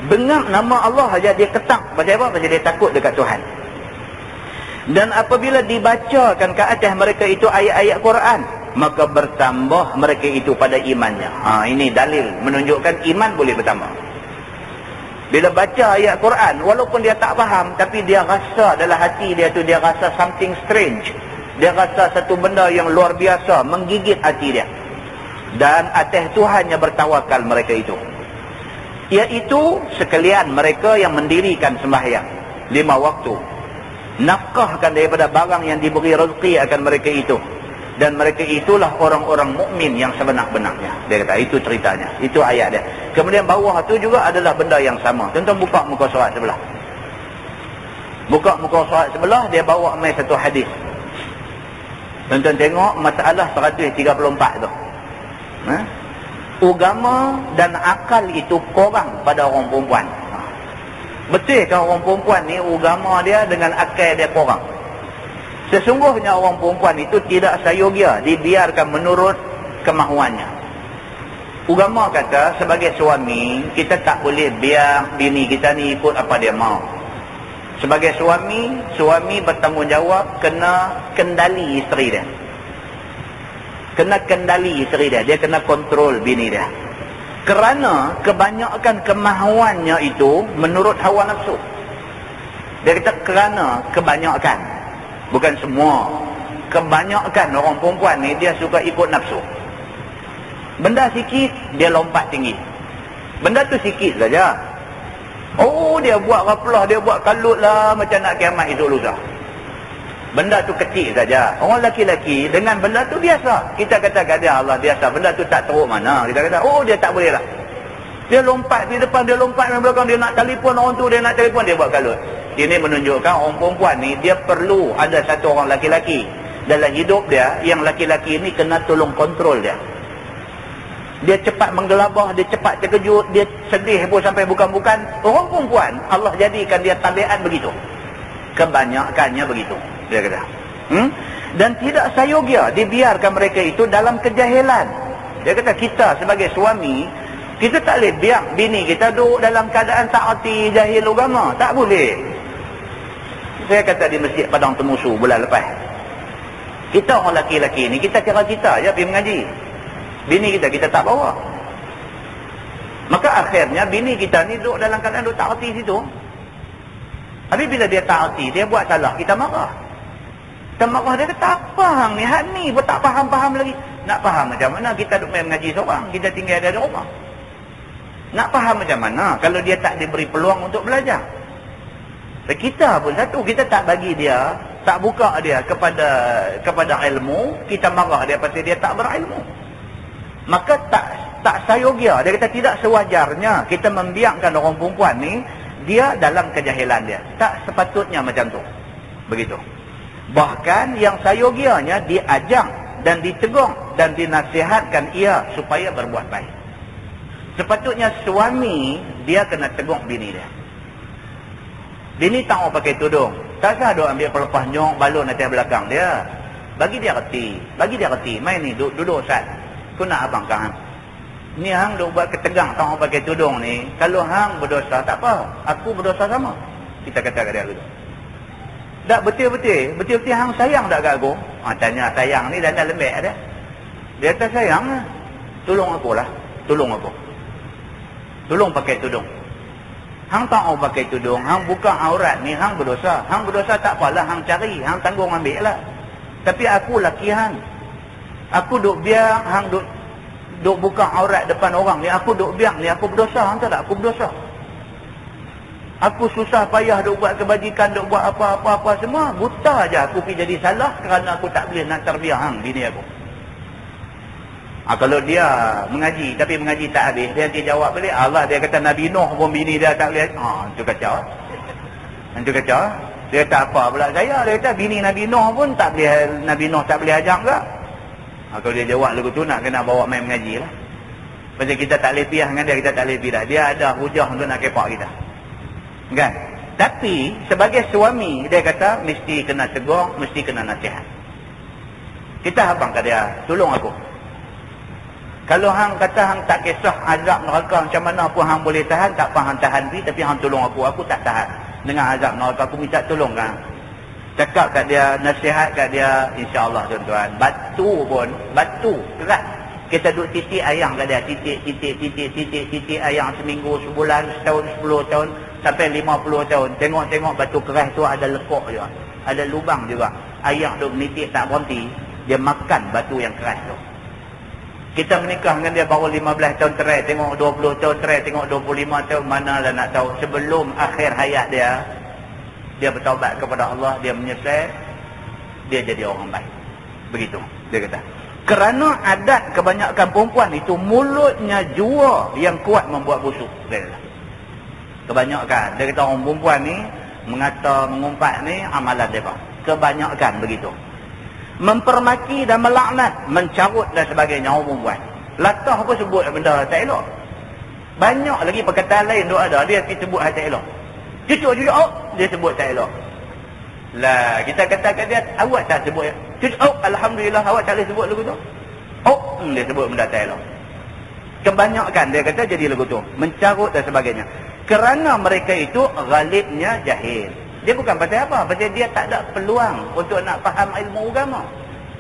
Dengar nama Allah saja dia ketak. Pasal apa? Pasal dia takut dekat Tuhan. Dan apabila dibacakan ke atas mereka itu ayat-ayat Quran, maka bertambah mereka itu pada imannya. Ini dalil menunjukkan iman boleh bertambah. Bila baca ayat Quran, walaupun dia tak faham, tapi dia rasa dalam hati dia tu, dia rasa something strange. Dia rasa satu benda yang luar biasa menggigit hati dia. Dan atas Tuhannya bertawakal mereka itu. Iaitu sekalian mereka yang mendirikan sembahyang 5 waktu. Nafkahkan daripada barang yang diberi rezeki akan mereka itu. Dan mereka itulah orang-orang mukmin yang sebenar-benarnya. Dia kata itu ceritanya. Itu ayat dia. Kemudian bawah tu juga adalah benda yang sama. Tuan-tuan buka muka surat sebelah. Buka muka surat sebelah, dia bawa mai satu hadis. Tuan-tuan tengok masalah 134 tu. Agama dan akal itu kurang pada orang perempuan. Betul kan orang perempuan ni agama dia dengan akal dia kurang? Sesungguhnya orang perempuan itu tidak sayogia dibiarkan menurut kemahuannya. Agama kata sebagai suami, kita tak boleh biar bini kita ni ikut apa dia mau. Sebagai suami bertanggungjawab kena kendali isteri dia. Kena kendali isteri dia. Dia kena kontrol bini dia. Kerana kebanyakan kemahuannya itu menurut hawa nafsu. Dia kata kerana kebanyakan. Bukan semua. Kebanyakan orang perempuan ni dia suka ikut nafsu. Benda sikit dia lompat tinggi. Benda tu sikit saja. Oh, dia buat raplah, dia buat kalut lah macam nak kiamat esok lusa. Benda tu kecil saja. Orang laki-laki dengan benda tu biasa. Kita kata dia Allah biasa. Benda tu tak teruk mana. Kita kata oh dia tak boleh lah. Dia lompat di depan, dia lompat di belakang, dia nak telefon orang tu, dia nak telefon, dia buat kalut. Ini menunjukkan orang perempuan ni dia perlu ada satu orang laki-laki dalam hidup dia, yang laki-laki ni kena tolong kontrol dia. Dia cepat menggelabah, dia cepat terkejut, dia sedih pun sampai bukan-bukan. Orang perempuan Allah jadikan dia tabiat begitu. Kebanyakannya begitu, dia kata. Dan tidak sayogia dibiarkan mereka itu dalam kejahilan. Dia kata kita sebagai suami, kita tak boleh biar bini kita duduk dalam keadaan tak erti jahil agama. Tak boleh. Saya kata di Masjid Padang Temusu bulan lepas. Kita orang laki-laki ni, kita kira kita je pergi mengaji. Bini kita tak bawa. Maka akhirnya bini kita ni duduk dalam keadaan duduk tak erti situ. Tapi bila dia tak erti, dia buat salah, kita marah. Kita marah, dia kata apa hang ni, hang ni pun tak faham-faham lagi. Nak faham macam mana kita duduk main mengaji seorang, kita tinggal ada di rumah. Nak faham macam mana kalau dia tak diberi peluang untuk belajar. Kita pun satu, kita tak bagi dia, tak buka dia kepada ilmu, kita marah dia pasal dia tak berilmu. Maka tak sayogia. Dia kata tidak sewajarnya kita membiarkan orang perempuan ni dia dalam kejahilan dia. Tak sepatutnya macam tu. Begitu. Bahkan yang sayogianya diajak dan ditegur dan dinasihatkan ia supaya berbuat baik. Sepatutnya suami dia kena tegur bini dia. Bini tak mau pakai tudung, tak sah dia ambil pelepas nyok balon atas belakang dia. Bagi dia reti. Main ni duduk Ustaz. Aku nak abang kan. Ni hang duk buat ketegang tak mau pakai tudung ni. Kalau hang berdosa tak apa, aku berdosa sama. Kita kata kat dia gitu. Tak betul-betul. Betul-betul hang sayang tak kat aku? Tanya sayang ni dah lembek dia. Dia kata sayang lah. Tolong aku lah. Tolong aku. Tolong pakai tudung. Hang tak mau pakai tudung. Hang buka aurat ni. Hang berdosa. Hang berdosa tak apalah. Hang cari. Hang tanggung ambil lah. Tapi aku laki hang. Aku duk biar hang duk buka aurat depan orang ni. Aku duk biar ni. Aku berdosa. Hang tak? Aku berdosa. Aku susah payah duk buat kebajikan, duk buat apa-apa semua. Buta aja aku pergi jadi salah kerana aku tak boleh nak terbiar hang bini aku. Kalau dia mengaji, tapi mengaji tak habis, dia nanti jawab balik, Allah dia kata Nabi Nuh pun bini dia tak boleh. Itu kacau. Itu kacau. Dia kata apa pula saya? Dia kata bini Nabi Nuh pun tak boleh, Nabi Nuh tak boleh ajak ke? Kalau dia jawab lagu tu nak kena bawa main mengaji lah. Pasal kita tak boleh piah dengan dia, kita tak boleh piah. Dia ada hujah untuk nak kepak kita. Kan? Tapi sebagai suami dia kata mesti kena tegur, mesti kena nasihat. Kita habang kat dia, tolong aku. Kalau hang kata hang tak kisah azab neraka macam mana pun hang boleh tahan, tak apa hang tahan bi, tapi hang tolong aku tak tahan dengan azab neraka. Aku minta tolong kan. Cakap kat dia, nasihat kat dia, insya-Allah tuan-tuan. Batu pun, batu keras. Kita duduk titik ayam kat dia, titik ayam seminggu, sebulan, setahun, 10 tahun, sampai 50 tahun. Tengok-tengok batu keras tu ada lekuk juga. Ada lubang juga. Ayam duduk menitik tak berhenti, dia makan batu yang keras tu. Kita menikah dengan dia baru 15 tahun cerai, tengok 20 tahun cerai, tengok 25 tahun, mana lah nak tahu. Sebelum akhir hayat dia, dia bertaubat kepada Allah, dia menyesal, dia jadi orang baik. Begitu, dia kata. Kerana adat kebanyakan perempuan itu mulutnya jua yang kuat membuat busuk. Dia kata. Kebanyakan. Dia kata orang perempuan ni mengata, mengumpat ni amalan mereka. Kebanyakan begitu. Mempermaki dan melaknat, mencarut dan sebagainya orang perempuan. Latah pun sebut benda tak elok. Banyak lagi perkataan lain tu ada, dia sebut tak elok. Cucuk, dia sebut tak elok. Lah, kita katakan dia, awak tak sebut. Cucuk, alhamdulillah awak tak boleh sebut lagu tu. Dia sebut benda tak elok. Kebanyakan dia kata jadi lagu tu, mencarut dan sebagainya. Kerana mereka itu ghalibnya jahil. Dia bukan pasal apa, pasal dia tak ada peluang untuk nak faham ilmu agama.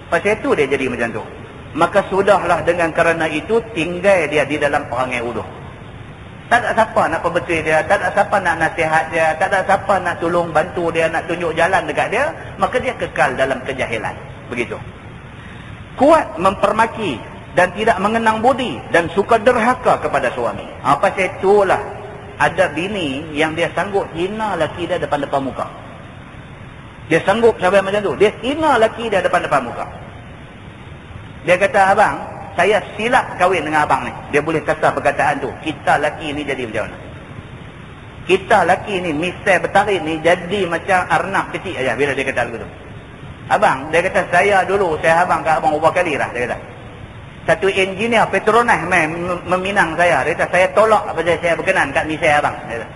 Pasal itu dia jadi macam tu. Maka sudahlah dengan kerana itu tinggal dia di dalam perangai wuduh. Tak ada siapa nak perbetul dia, tak ada siapa nak nasihat dia, tak ada siapa nak tolong bantu dia, nak tunjuk jalan dekat dia, maka dia kekal dalam kejahilan. Begitu. Kuat mempermaki dan tidak mengenang budi dan suka derhaka kepada suami. Pasal itulah ada bini yang dia sanggup hina laki dia depan-depan muka. Dia sanggup sampai macam tu. Dia hina laki dia depan-depan muka. Dia kata, abang, saya silap kahwin dengan abang ni. Dia boleh kata perkataan tu. Kita laki ni jadi macam mana? Kita laki ni, misal bertarik ni, jadi macam arnab kecil aja bila dia kata begitu. Abang, dia kata, saya dulu, saya abang kat abang berapa kali lah, dia kata. Satu engineer Petronas meminang saya. Dia kata, saya tolak apabila saya berkenan kat misal abang. Dia kata,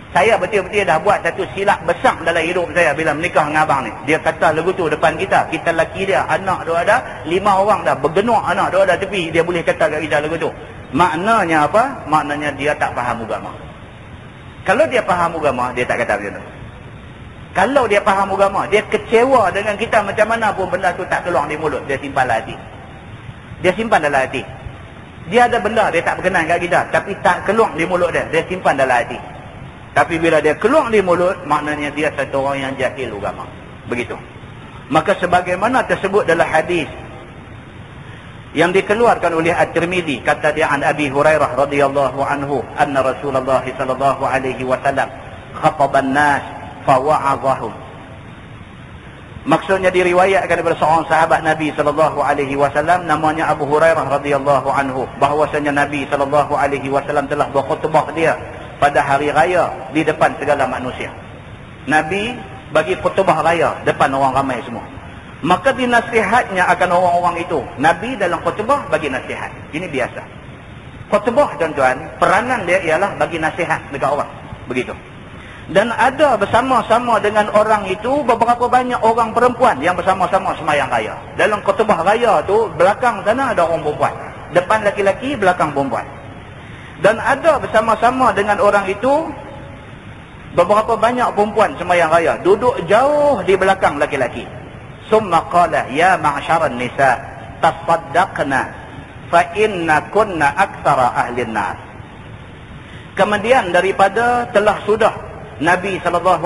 saya betul-betul dah buat satu silap besar dalam hidup saya bila menikah dengan abang ni. Dia kata lagu tu depan kita. Kita laki dia, anak dia ada, 5 orang dah. Bergenuak anak dia ada tepi. Dia boleh kata kat kita lagu tu. Maknanya apa? Maknanya dia tak faham agama. Kalau dia faham agama, dia tak kata macam tu. Kalau dia faham agama, dia kecewa dengan kita macam mana pun benda tu tak keluar di mulut. Dia simpan dalam hati. Dia simpan dalam hati. Dia ada benda dia tak berkenan kat kita, tapi tak keluar di mulut dia. Dia simpan dalam hati. Tapi bila dia keluar di mulut, maknanya dia satu orang yang jahil agama. Begitu. Maka sebagaimana tersebut dalam hadis yang dikeluarkan oleh At-Tirmidzi, kata dia an Abi Hurairah radhiyallahu anhu, anna Rasulullah sallallahu alaihi wasallam khataban nas fa wa'adhahum. Maksudnya diriwayatkan daripada seorang sahabat Nabi sallallahu alaihi wasallam namanya Abu Hurairah radhiyallahu anhu, bahwasanya Nabi sallallahu alaihi wasallam telah berkhutbah dia pada hari raya di depan segala manusia. Nabi bagi khutbah raya depan orang ramai semua. Maka dinasihatnya akan orang-orang itu. Nabi dalam khutbah bagi nasihat. Ini biasa. Khutbah tuan-tuan, peranan dia ialah bagi nasihat dekat orang. Begitu. Dan ada bersama-sama dengan orang itu beberapa banyak orang perempuan yang bersama-sama sembahyang raya. Dalam khutbah raya tu belakang sana ada orang perempuan. Depan laki-laki, belakang perempuan. Dan ada bersama-sama dengan orang itu Beberapa banyak perempuan sembahyang raya duduk jauh di belakang laki-laki. Summa qala ya ma'syaran nisa tasaddaqna fa inna kunna aktsara ahlin nar. Kemudian daripada telah sudah Nabi SAW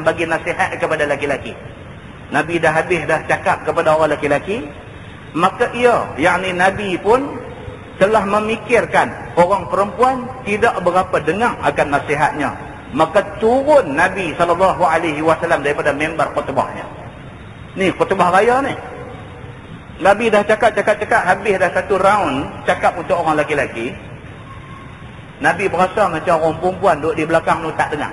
bagi nasihat kepada laki-laki. Nabi dah habis dah cakap kepada orang laki-laki, maka ia, yakni Nabi pun telah memikirkan orang perempuan tidak berapa dengar akan nasihatnya. Maka turun Nabi SAW daripada mimbar khutbahnya. Ni khutbah raya ni. Nabi dah cakap, habis dah satu round cakap untuk orang laki-laki. Nabi berasa macam orang perempuan duduk di belakang tu tak dengar.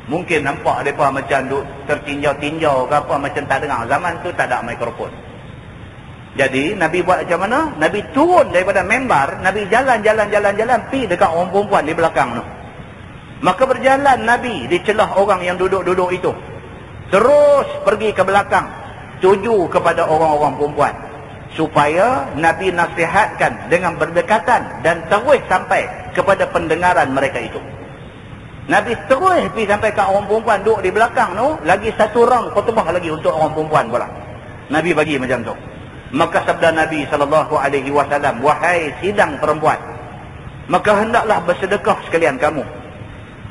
Mungkin nampak mereka macam duduk tertinjau-tinjau ke apa, macam tak dengar. Zaman tu tak ada mikrofon. Jadi Nabi buat macam mana? Nabi turun daripada mimbar, Nabi jalan pergi dekat orang perempuan di belakang tu. Maka berjalan Nabi di celah orang yang duduk-duduk itu. Terus pergi ke belakang, tuju kepada orang-orang perempuan. Supaya Nabi nasihatkan dengan berdekatan dan terus sampai kepada pendengaran mereka itu. Nabi terus pergi sampai ke orang perempuan duduk di belakang tu, lagi satu round khutbah lagi untuk orang perempuan pula. Nabi bagi macam tu. Maka sabda Nabi SAW, wahai sidang perempuan, maka hendaklah bersedekah sekalian kamu.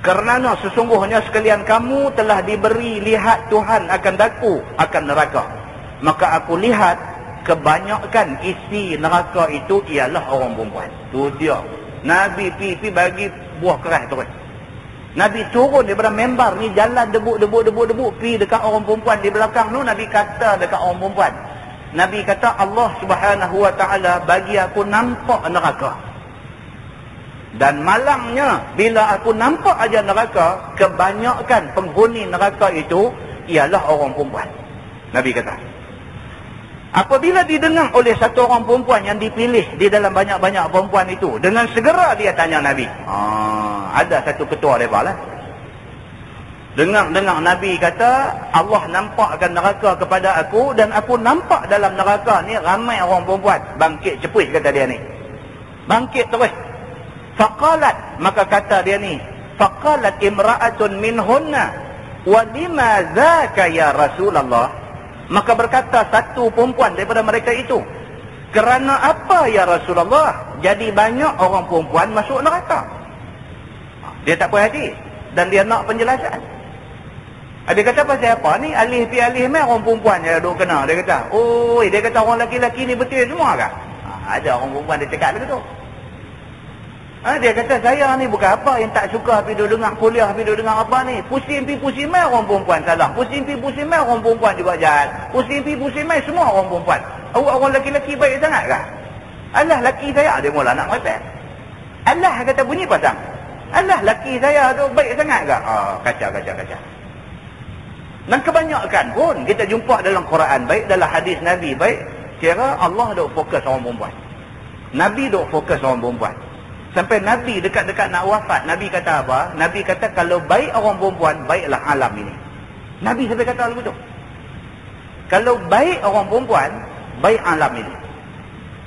Kerana sesungguhnya sekalian kamu telah diberi lihat Tuhan akan daku akan neraka. Maka aku lihat kebanyakan isi neraka itu ialah orang perempuan. Tu dia. Nabi pergi bagi buah keras terus. Nabi turun daripada mimbar ni, jalan debu, pergi dekat orang perempuan di belakang tu. Nabi kata dekat orang perempuan, Nabi kata, Allah Subhanahu Wa Taala bagi aku nampak neraka. Dan malangnya bila aku nampak aja neraka, kebanyakan penghuni neraka itu ialah orang perempuan. Nabi kata. Apabila didengar oleh satu orang perempuan yang dipilih di dalam banyak-banyak perempuan itu, dengan segera dia tanya Nabi. Ada satu ketua mereka lah. Dengar Nabi kata, Allah nampakkan neraka kepada aku, dan aku nampak dalam neraka ni ramai orang perempuan. Bangkit cepus kata dia ni. Bangkit terus. Faqalat, maka kata dia ni, faqalat imra'atun minhunna wa lima dzaka ya Rasulullah. Maka berkata satu perempuan daripada mereka itu, kerana apa ya Rasulullah jadi banyak orang perempuan masuk neraka? Dia tak puas hati dan dia nak penjelasan. Dia kata pasal apa ni? Alih mai orang perempuan je duk kena. Dia kata, dia kata orang lelaki-lelaki ni betul semua ke? Ada orang perempuan dia cakap begitu. Dia kata saya ni bukan apa yang tak suka pergi duduk dengar kuliah, pergi duduk dengar apa ni. Pusing mai orang perempuan salah. Pusing mai orang perempuan juga jahat. Pusing mai semua orang perempuan. Awak orang lelaki-lelaki baik sangat ke? Alah lelaki saya, dia mula nak merepek. Allah kata bunyi pasang. Alah lelaki saya tu baik sangat ke? Kacau. Dan kebanyakan pun kita jumpa dalam Quran baik, dalam hadis Nabi baik, kira Allah duk fokus orang perempuan. Nabi duk fokus orang perempuan. Sampai Nabi dekat-dekat nak wafat, Nabi kata apa? Nabi kata kalau baik orang perempuan, baiklah alam ini. Nabi sampai kata begitu. Kalau baik orang perempuan, baik alam ini.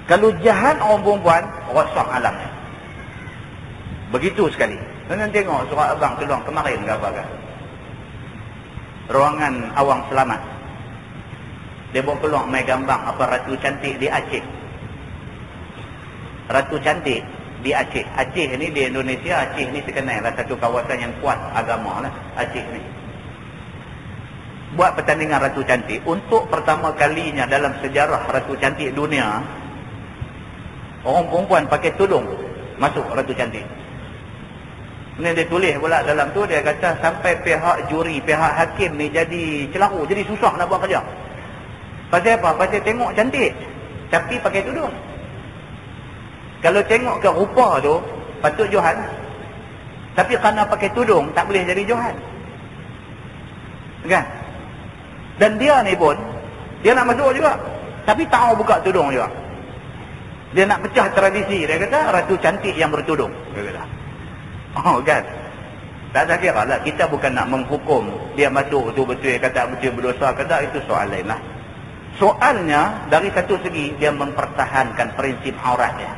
Kalau jahat orang perempuan, rosak alamnya. Begitu sekali. Kena tengok surat abang keluar kemarin ke apa kan? Ruangan awang selamat. Dia buat keluar main gambar apa Ratu Cantik di Aceh. Ratu Cantik di Aceh. Aceh ni di Indonesia, Aceh ni terkenal lah satu kawasan yang kuat agama lah. Aceh ni. Buat pertandingan Ratu Cantik. Untuk pertama kalinya dalam sejarah Ratu Cantik dunia, orang perempuan pakai tudung masuk Ratu Cantik. Ini dia tulis pula dalam tu, dia kata sampai pihak juri, pihak hakim ni jadi celaru, jadi susah nak buat kerja. Pasal apa? Pasal tengok cantik tapi pakai tudung. Kalau tengok ke rupa tu patut Johan, tapi kerana pakai tudung tak boleh jadi Johan, kan? Dan dia ni pun dia nak masuk juga, tapi tak mau buka tudung juga. Dia nak pecah tradisi. Dia kata Ratu Cantik yang bertudung, dia kata. Kan? Tak ada kira lah. Kita bukan nak menghukum dia masuk betul-betul, kata betul berdosa, kata itu soal lain lah. Soalnya dari satu segi dia mempertahankan prinsip aurat dia.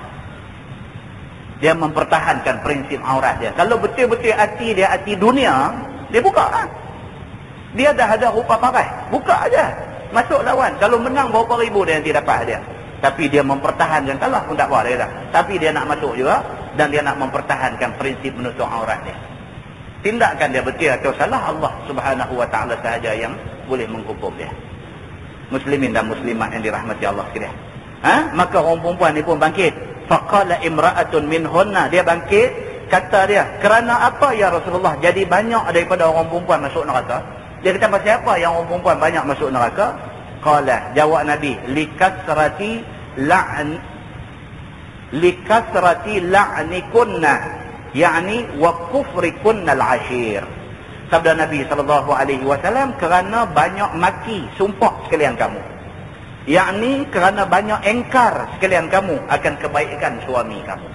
Dia mempertahankan prinsip aurat dia. Kalau betul-betul hati dia hati dunia, dia buka lah. Dia dah ada rupa pakai, buka aja, masuk lawan. Kalau menang berapa ribu dia nanti dapat dia. Tapi dia mempertahankan, kalah pun tak apa dia dah. Tapi dia nak masuk juga, dan dia nak mempertahankan prinsip menutup aurat dia. Tindakan dia betul atau salah, Allah Subhanahu wa ta'ala sahaja yang boleh menghukum dia. Muslimin dan muslimat yang dirahmati Allah sekalian. Maka orang perempuan ni pun bangkit. Faqala imra'atun minhunna, dia bangkit, kata dia, kerana apa ya Rasulullah jadi banyak daripada orang perempuan masuk neraka? Dia kata pasal apa yang orang perempuan banyak masuk neraka? Qala, jawab Nabi, likasrati la'nikunna, yakni wa kufrikunna al-ashir. Sabda Nabi SAW, kerana banyak maki, sumpah sekalian kamu, yakni kerana banyak engkar sekalian kamu akan kebaikan suami kamu.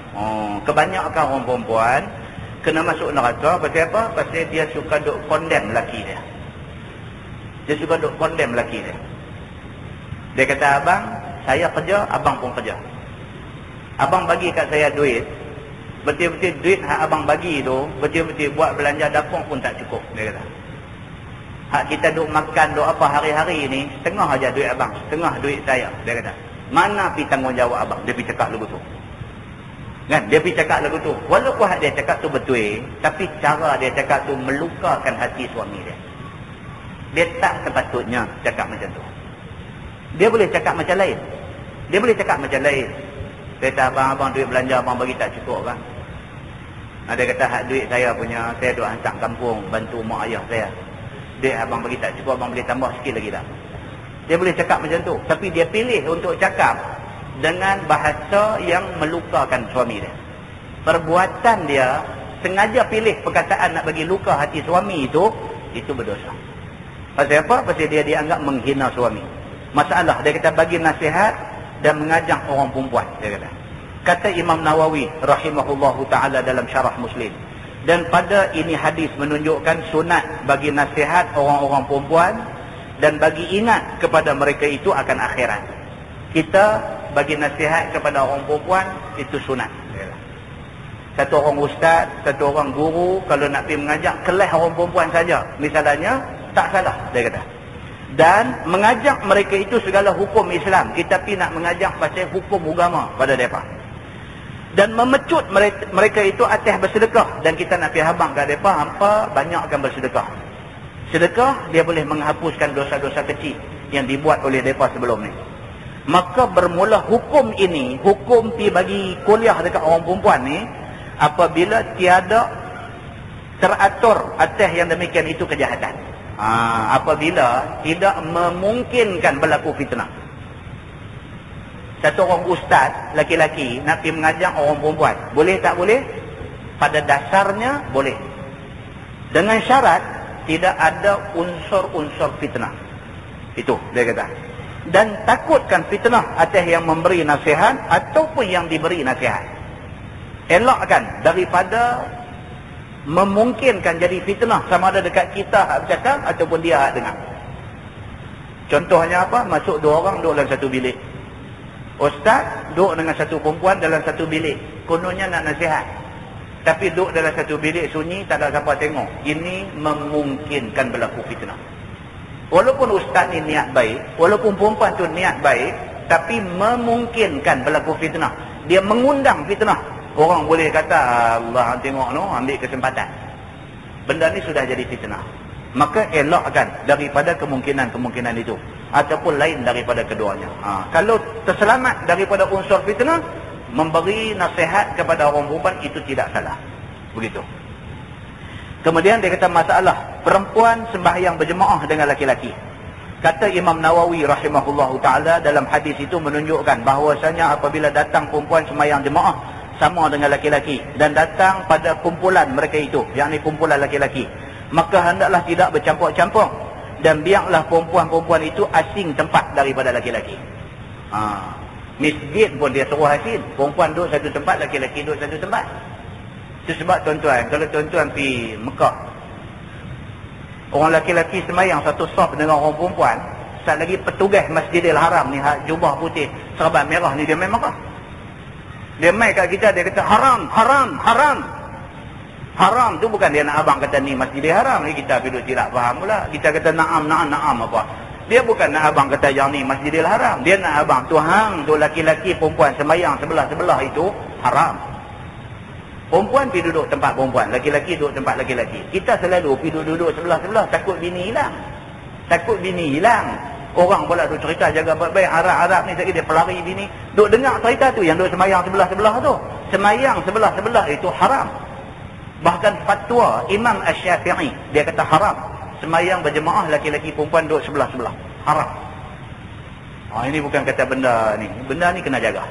Kebanyakan orang perempuan kena masuk neraka pasal apa? Pasal dia suka duk condemn lelaki dia. Dia suka duk condemn lelaki dia. Dia kata, abang, saya kerja, abang pun kerja. Abang bagi kat saya duit, betul-betul duit hak abang bagi tu, betul-betul buat belanja dapur pun tak cukup, dia kata. Hak kita duk makan, duk apa hari-hari ni, setengah aja duit abang, setengah duit saya, dia kata. Mana pi tanggungjawab abang? Dia pi cakap lagu tu. Kan? Dia pi cakap lagu tu. Walaupun hak dia cakap tu betul, tapi cara dia cakap tu melukakan hati suami dia. Dia tak sepatutnya cakap macam tu. Dia boleh cakap macam lain. Dia boleh cakap macam lain. Dia kata, abang duit belanja abang bagi tak cukup kan? Dia kata, hak duit saya punya, saya duk hantar kampung, bantu mak ayah saya. Duit abang bagi tak cukup, abang boleh tambah sikit lagi tak? Dia boleh cakap macam tu. Tapi dia pilih untuk cakap dengan bahasa yang melukakan suami dia. Perbuatan dia, sengaja pilih perkataan nak bagi luka hati suami itu berdosa. Pasal apa? Pasal dia dianggap menghina suami. Masalah, dia kata bagi nasihat dan mengajak orang perempuan, dia kata. Kata Imam Nawawi rahimahullahu ta'ala dalam syarah Muslim, dan pada ini hadis menunjukkan sunat bagi nasihat orang-orang perempuan dan bagi ingat kepada mereka itu akan akhirat. Kita bagi nasihat kepada orang perempuan itu sunat. Satu orang ustaz, satu orang guru, kalau nak pergi mengajak kelas orang perempuan saja, misalnya, tak salah, dia kata. Dan mengajak mereka itu segala hukum Islam. Kita pergi nak mengajak pasal hukum agama pada mereka. Dan memecut mereka itu atas bersedekah. Dan kita nak pergi habang kat mereka, hampa banyakkan bersedekah. Sedekah, dia boleh menghapuskan dosa-dosa kecil yang dibuat oleh mereka sebelum ni. Maka bermula hukum ini, hukum pergi bagi kuliah dekat orang perempuan ni, apabila tiada teratur atas yang demikian itu kejahatan. Apabila tidak memungkinkan berlaku fitnah. Satu orang ustaz laki-laki nak pergi mengajak orang perempuan, boleh tak boleh? Pada dasarnya boleh, dengan syarat tidak ada unsur-unsur fitnah. Itu dia kata. Dan takutkan fitnah atas yang memberi nasihat ataupun yang diberi nasihat. Elakkan daripada memungkinkan jadi fitnah, sama ada dekat kita hak bercakap ataupun dia hak dengar. Contohnya apa? Masuk dua orang duduk dalam satu bilik. Ustaz duduk dengan satu perempuan dalam satu bilik. Kononnya nak nasihat. Tapi duduk dalam satu bilik sunyi, tak ada siapa tengok. Ini memungkinkan berlaku fitnah. Walaupun ustaz ni niat baik, walaupun perempuan tu niat baik, tapi memungkinkan berlaku fitnah. Dia mengundang fitnah. Orang boleh kata, Allah tengok no, ambil kesempatan. Benda ni sudah jadi fitnah. Maka elakkan daripada kemungkinan-kemungkinan itu. Ataupun lain daripada keduanya. Kalau terselamat daripada unsur fitnah, memberi nasihat kepada orang perempuan itu tidak salah. Begitu. Kemudian dia kata masalah perempuan sembahyang berjemaah dengan laki-laki. Kata Imam Nawawi rahimahullahu ta'ala dalam hadis itu menunjukkan bahawasanya apabila datang perempuan sembahyang jemaah sama dengan laki-laki dan datang pada kumpulan mereka itu, yakni kumpulan laki-laki, maka hendaklah tidak bercampur-campur dan biarlah perempuan-perempuan itu asing tempat daripada laki-laki. Masjid pun dia suruh asing, perempuan duduk satu tempat, laki-laki duduk satu tempat. Itu sebab tuan-tuan, kalau tuan-tuan pergi Mekah, orang laki-laki semayang satu saf dengan orang perempuan, saat lagi petugas Masjidil Haram ni, jubah putih serban merah ni, dia main Mekah. Dia mai kat kita, dia kata haram, haram, haram. Haram tu bukan dia nak abang kata ni Masjidil Haram. Ni kita duduk tidak faham pula. Kita kata naam, naam, naam apa. Dia bukan nak abang kata yang ni Masjidil Haram. Dia nak abang tu hang tu laki-laki perempuan sembahyang sebelah-sebelah itu haram. Perempuan pergi duduk tempat perempuan, laki-laki duduk tempat laki-laki. Kita selalu pergi duduk sebelah-sebelah, takut bini hilang. Takut bini hilang. Orang pula tu cerita jaga baik-baik, Arab-Arab ni sekali dia pelari bini. Duk dengar cerita tu yang duk semayang sebelah-sebelah tu. Semayang sebelah-sebelah itu haram. Bahkan fatwa Imam Asy-Syafi'i, dia kata haram. Semayang berjemaah laki-laki perempuan duduk sebelah-sebelah. Haram. Ini bukan kata benda ni. Benda ni kena jaga.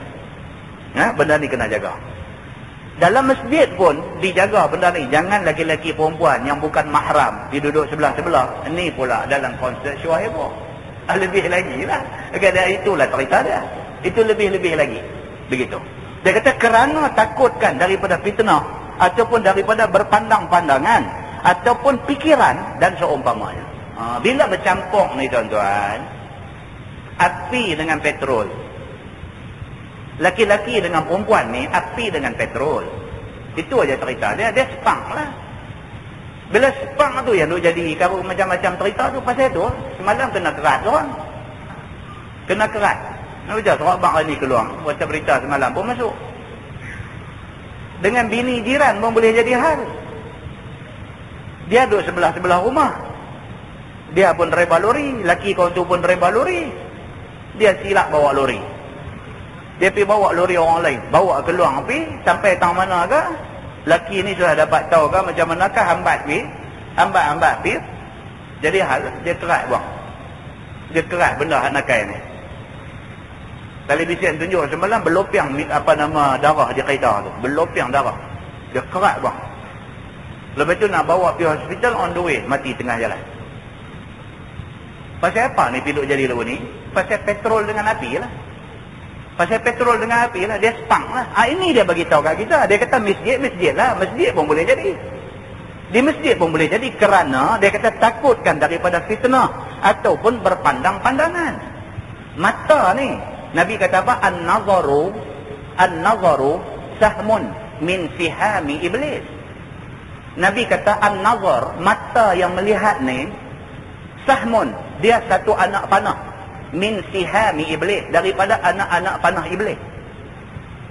Benda ni kena jaga. Dalam masjid pun dijaga benda ni. Jangan laki-laki perempuan yang bukan mahram duduk sebelah-sebelah. Ini pula dalam konsep syuahibah. Lebih lagi lah. Itulah cerita dia. Itu lebih-lebih lagi. Begitu. Dia kata kerana takutkan daripada fitnah ataupun daripada berpandang-pandangan ataupun pikiran dan seumpamanya. Bila bercampur ni tuan-tuan, api dengan petrol. Laki-laki dengan perempuan ni api dengan petrol. Itu aja cerita dia. Dia sepang lah. Bila sepang tu yang duk jadi kalau macam-macam cerita tu pasal tu. Semalam kena kerat orang. Kena kerat. Nak baca surat bang ni keluar. Baca berita semalam pun masuk. Dengan bini jiran pun boleh jadi hal. Dia duduk sebelah-sebelah rumah. Dia pun reba lori. Laki kau tu pun reba lori. Dia silap bawa lori. Dia pergi bawa lori orang lain. Bawa keluar pergi. Sampai tang mana ke. Laki ni sudah dapat tahu ke macam manakah hambat pergi. Hambat pergi. Jadi hal. Dia kerat bang. Dia kerat benda hak nakai ni. Televisi yang tunjuk semalam berlopiang apa nama darah di kereta tu. Berlopiang darah. Dia kerat bang. Lepas tu nak bawa pergi hospital on the way. Mati tengah jalan. Pasal apa ni piduk jadi lalu ni? Pasal petrol dengan api lah. Pasal petrol dengan api lah. Dia spang lah. Ini dia bagi tahu kat kita. Dia kata masjid lah. Masjid pun boleh jadi. Di masjid pun boleh jadi kerana dia kata takutkan daripada fitnah ataupun berpandang-pandangan. Mata ni. Nabi kata apa? An-nazaru sahmun min sihami iblis. Nabi kata an-nazar, mata yang melihat ni, sahmun, dia satu anak panah. Min sihami iblis, daripada anak-anak panah iblis.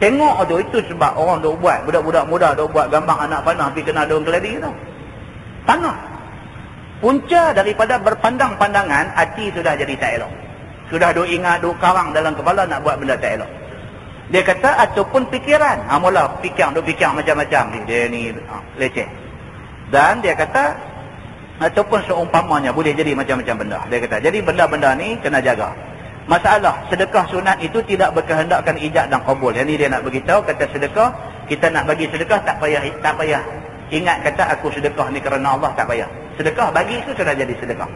Tengok tu, itu sebab orang duk buat, budak-budak muda duk buat gambar anak panah pergi kena daun keladi tu. Panah. Punca daripada berpandang-pandangan, hati sudah jadi tak elok. Sudah duk ingat, duk karang dalam kepala nak buat benda tak elok. Dia kata ataupun fikiran. Mula fikir, duk fikir macam-macam ni. Dia ni leceh. Dan dia kata ataupun seumpamanya boleh jadi macam-macam benda. Dia kata jadi benda-benda ni kena jaga. Masalah sedekah sunat itu tidak berkehendakkan ijab dan qabul. Yang ni dia nak beritahu, kata sedekah, kita nak bagi sedekah tak payah ingat kata aku sedekah ni kerana Allah, tak payah. Sedekah bagi itu sudah jadi sedekah.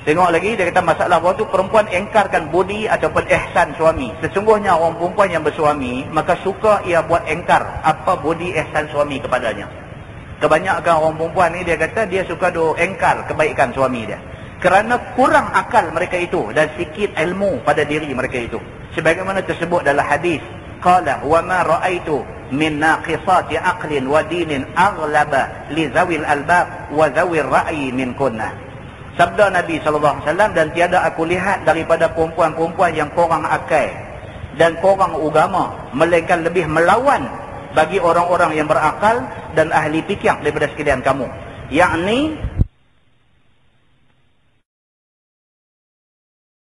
Tengok lagi dia kata masalah waktu perempuan engkarkan budi ataupun ihsan suami. Sesungguhnya orang perempuan yang bersuami maka suka ia buat engkar apa budi ihsan suami kepadanya. Kebanyakan orang perempuan ni dia kata dia suka engkar kebaikan suami dia. Kerana kurang akal mereka itu dan sikit ilmu pada diri mereka itu. Sebagaimana tersebut dalam hadis, qala wa ma ra'aitu min naqisati aqlin wa dinin aghlaba li zawil albab wa zawil ra'yi min kunna. Sabda Nabi SAW, dan tiada aku lihat daripada perempuan-perempuan yang kurang akal dan kurang agama, melainkan lebih melawan bagi orang-orang yang berakal dan ahli fikir daripada sekalian kamu. Yakni